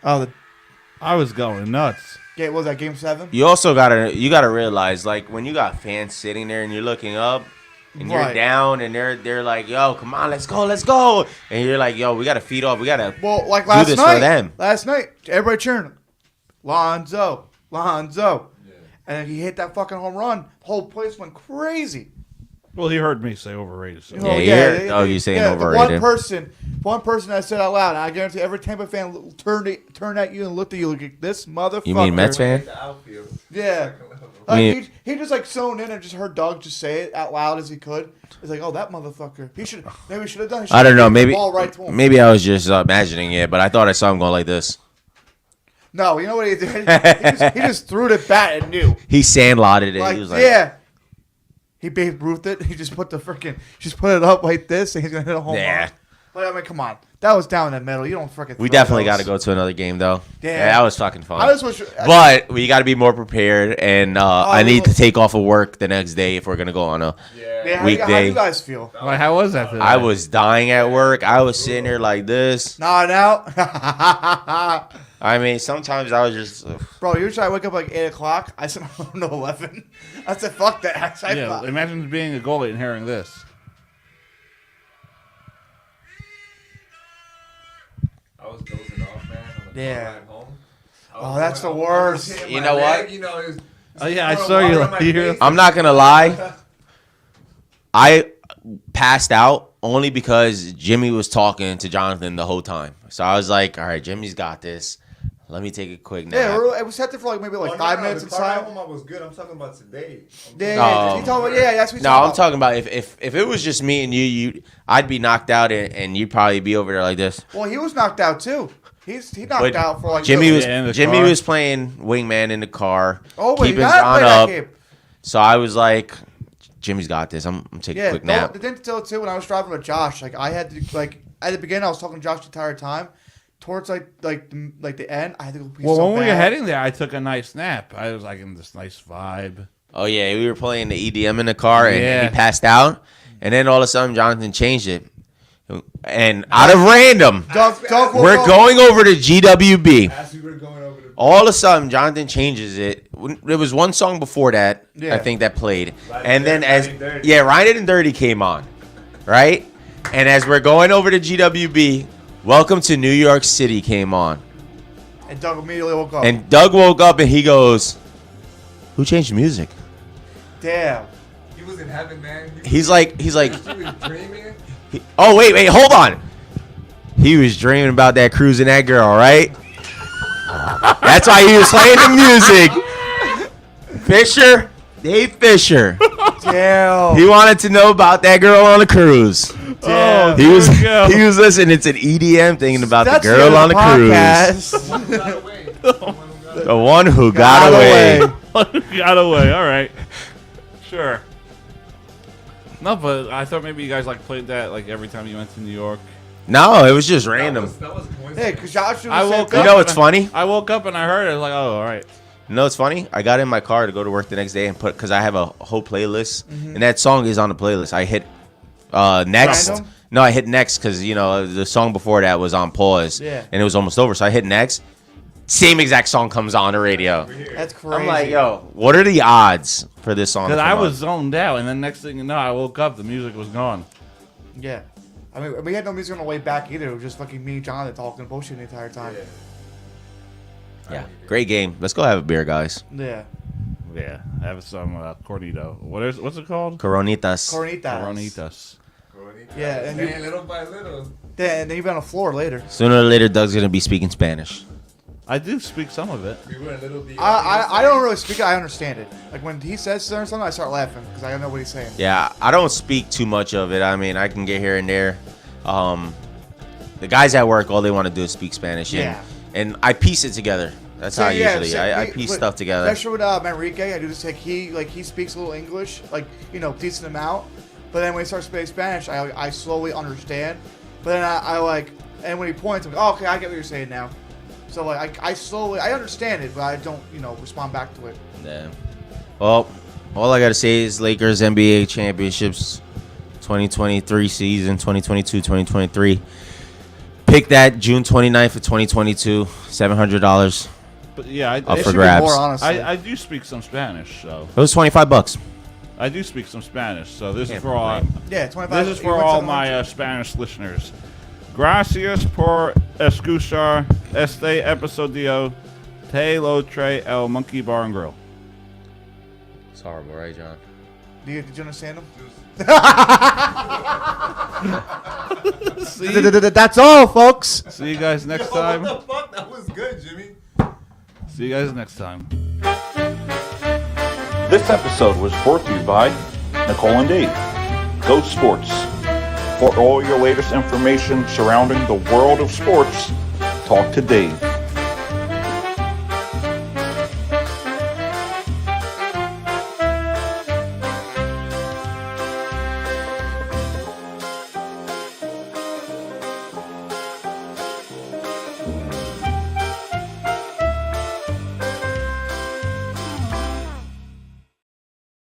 Oh, I was going nuts. Yeah, what was that Game 7? You also gotta realize, like, when you got fans sitting there and you're looking up and you're Right. down and they're like, yo, come on, let's go, and you're like, yo, we gotta feed off, we gotta Well, like do last this night. for them. Last night, everybody cheering, Lonzo. And then he hit that fucking home run. The whole place went crazy. Well, he heard me say overrated. So. You saying overrated. One person that said out loud, and I guarantee every Tampa fan turned at you and looked at you like, this motherfucker. You mean Mets fan? Yeah. Like, he just like zoned in and just heard Doug just say it out loud as he could. He's like, oh, that motherfucker. He should have done it. I don't know. The ball right to him. Maybe I was just imagining it, but I thought I saw him going like this. No, you know what he did? He just threw the bat and knew. He sandlotted it. Like, He was like, yeah. He Babe Ruthed it. He just put it up like this, and he's gonna hit a home run. But I mean, come on, that was down in the middle. You don't freaking. We definitely got to go to another game though. Yeah, that was fucking fun. I just wish, but we got to be more prepared, and I need to take off of work the next day if we're gonna go on a weekday. How do you guys feel? Like, how was that? I was dying at work. I was sitting there like this. Nah, now. I mean, sometimes I was just. Bro, usually I wake up like 8 o'clock. I said, no, 11. I said, fuck that. Imagine being a goalie and hearing this. I was dozing off, man. On the Yeah. ride home. Oh, that's the worst. You know what? Oh yeah, I saw you here. I'm not gonna lie. I passed out only because Jimmy was talking to Jonathan the whole time. So I was like, all right, Jimmy's got this. Let me take a quick nap. Yeah, it was set there for like maybe 5 minutes The inside. home I was good. I'm talking about today. Yeah, that's what I'm about. talking about if it was just me and you, I'd be knocked out and you'd probably be over there like this. Well, he was knocked out too. He knocked But out for like Jimmy was car. was playing wingman in the car. Oh, but keeping you gotta John play that up. game. So I was like, Jimmy's got this. I'm taking a quick nap. The thing to too, when I was driving with Josh, like I had to at the beginning I was talking to Josh the entire time. Towards the end, I had to go pee Well, so when we bad. were heading there, I took a nice nap. I was like in this nice vibe. Oh yeah, we were playing the EDM in the car and Yeah. he passed out, and then all of a sudden Jonathan changed it, and out of random, we're going over to GWB. All of a sudden, Jonathan changes it. There was one song before that, I think, that played, and then Ryan and Dirty came on, right? And as we're going over to GWB, Welcome to New York City came on. And Doug immediately woke up. And Doug woke up and he goes, "Who changed the music?" Damn. He was in heaven, man. He's like. He was dreaming. Oh wait, hold on. He was dreaming about that cruising that girl, right? That's why he was playing the music. Dave Fisher. Damn. He wanted to know about that girl on the cruise. Damn. He was listening. It's an EDM thinking about the girl on the cruise. The one who got away. Got away. All right. Sure. No, but I thought maybe you guys played that every time you went to New York. No, it was just random. Hey, because Josh I woke up. You know what's funny? I woke up and I heard it. I was like, oh, all right. You know what's funny? I got in my car to go to work the next day and because I have a whole playlist, and that song is on the playlist. I hit next. Random? No, I hit next because the song before that was on pause, and it was almost over. So I hit next. Same exact song comes on the radio. That's crazy. I'm like, yo, what are the odds for this song? Because to I come was on? zoned out, and then next thing you know, I woke up, the music was gone. Yeah. I mean, we had no music on the way back either. It was just fucking me and John that talking bullshit the entire time. Yeah, great game. Let's go have a beer, guys. Yeah. Yeah, have some cornito. What's it called? Coronitas. Coronitas. Yeah, and Saying little by little. Yeah, and then you've been on the floor later. Sooner or later, Doug's gonna be speaking Spanish. I do speak some of it. We were a little bit. I don't really speak it. I understand it. Like when he says something, I start laughing because I don't know what he's saying. Yeah, I don't speak too much of it. I mean, I can get here and there. The guys at work, all they want to do is speak Spanish. And I piece it together. That's how I usually. I piece stuff together. Especially with Manrique, I do this. He speaks a little English, piecing them out. But then when he starts speaking Spanish, I slowly understand. But then and when he points, I'm like, oh, okay, I get what you're saying now. So like I understand it, but I don't respond back to it. Yeah. Well, all I gotta say is Lakers NBA championships, 2023 season, 2022-2023. Pick that June 29th of 2022, $700. But yeah, up for grabs. I do speak some Spanish, so it was $25. I do speak some Spanish, so this is for all. Yeah, 25. This is for all my Spanish listeners. Gracias por escuchar este episodio de Lotre El Monkey Bar and Grill. It's horrible, right, John? Did you understand him? See? That's all, folks. See you guys next time. What the fuck? That was good, Jimmy. See you guys next time. This episode was brought to you by Nicole and Dave. Go Sports. For all your latest information surrounding the world of sports, talk to Dave.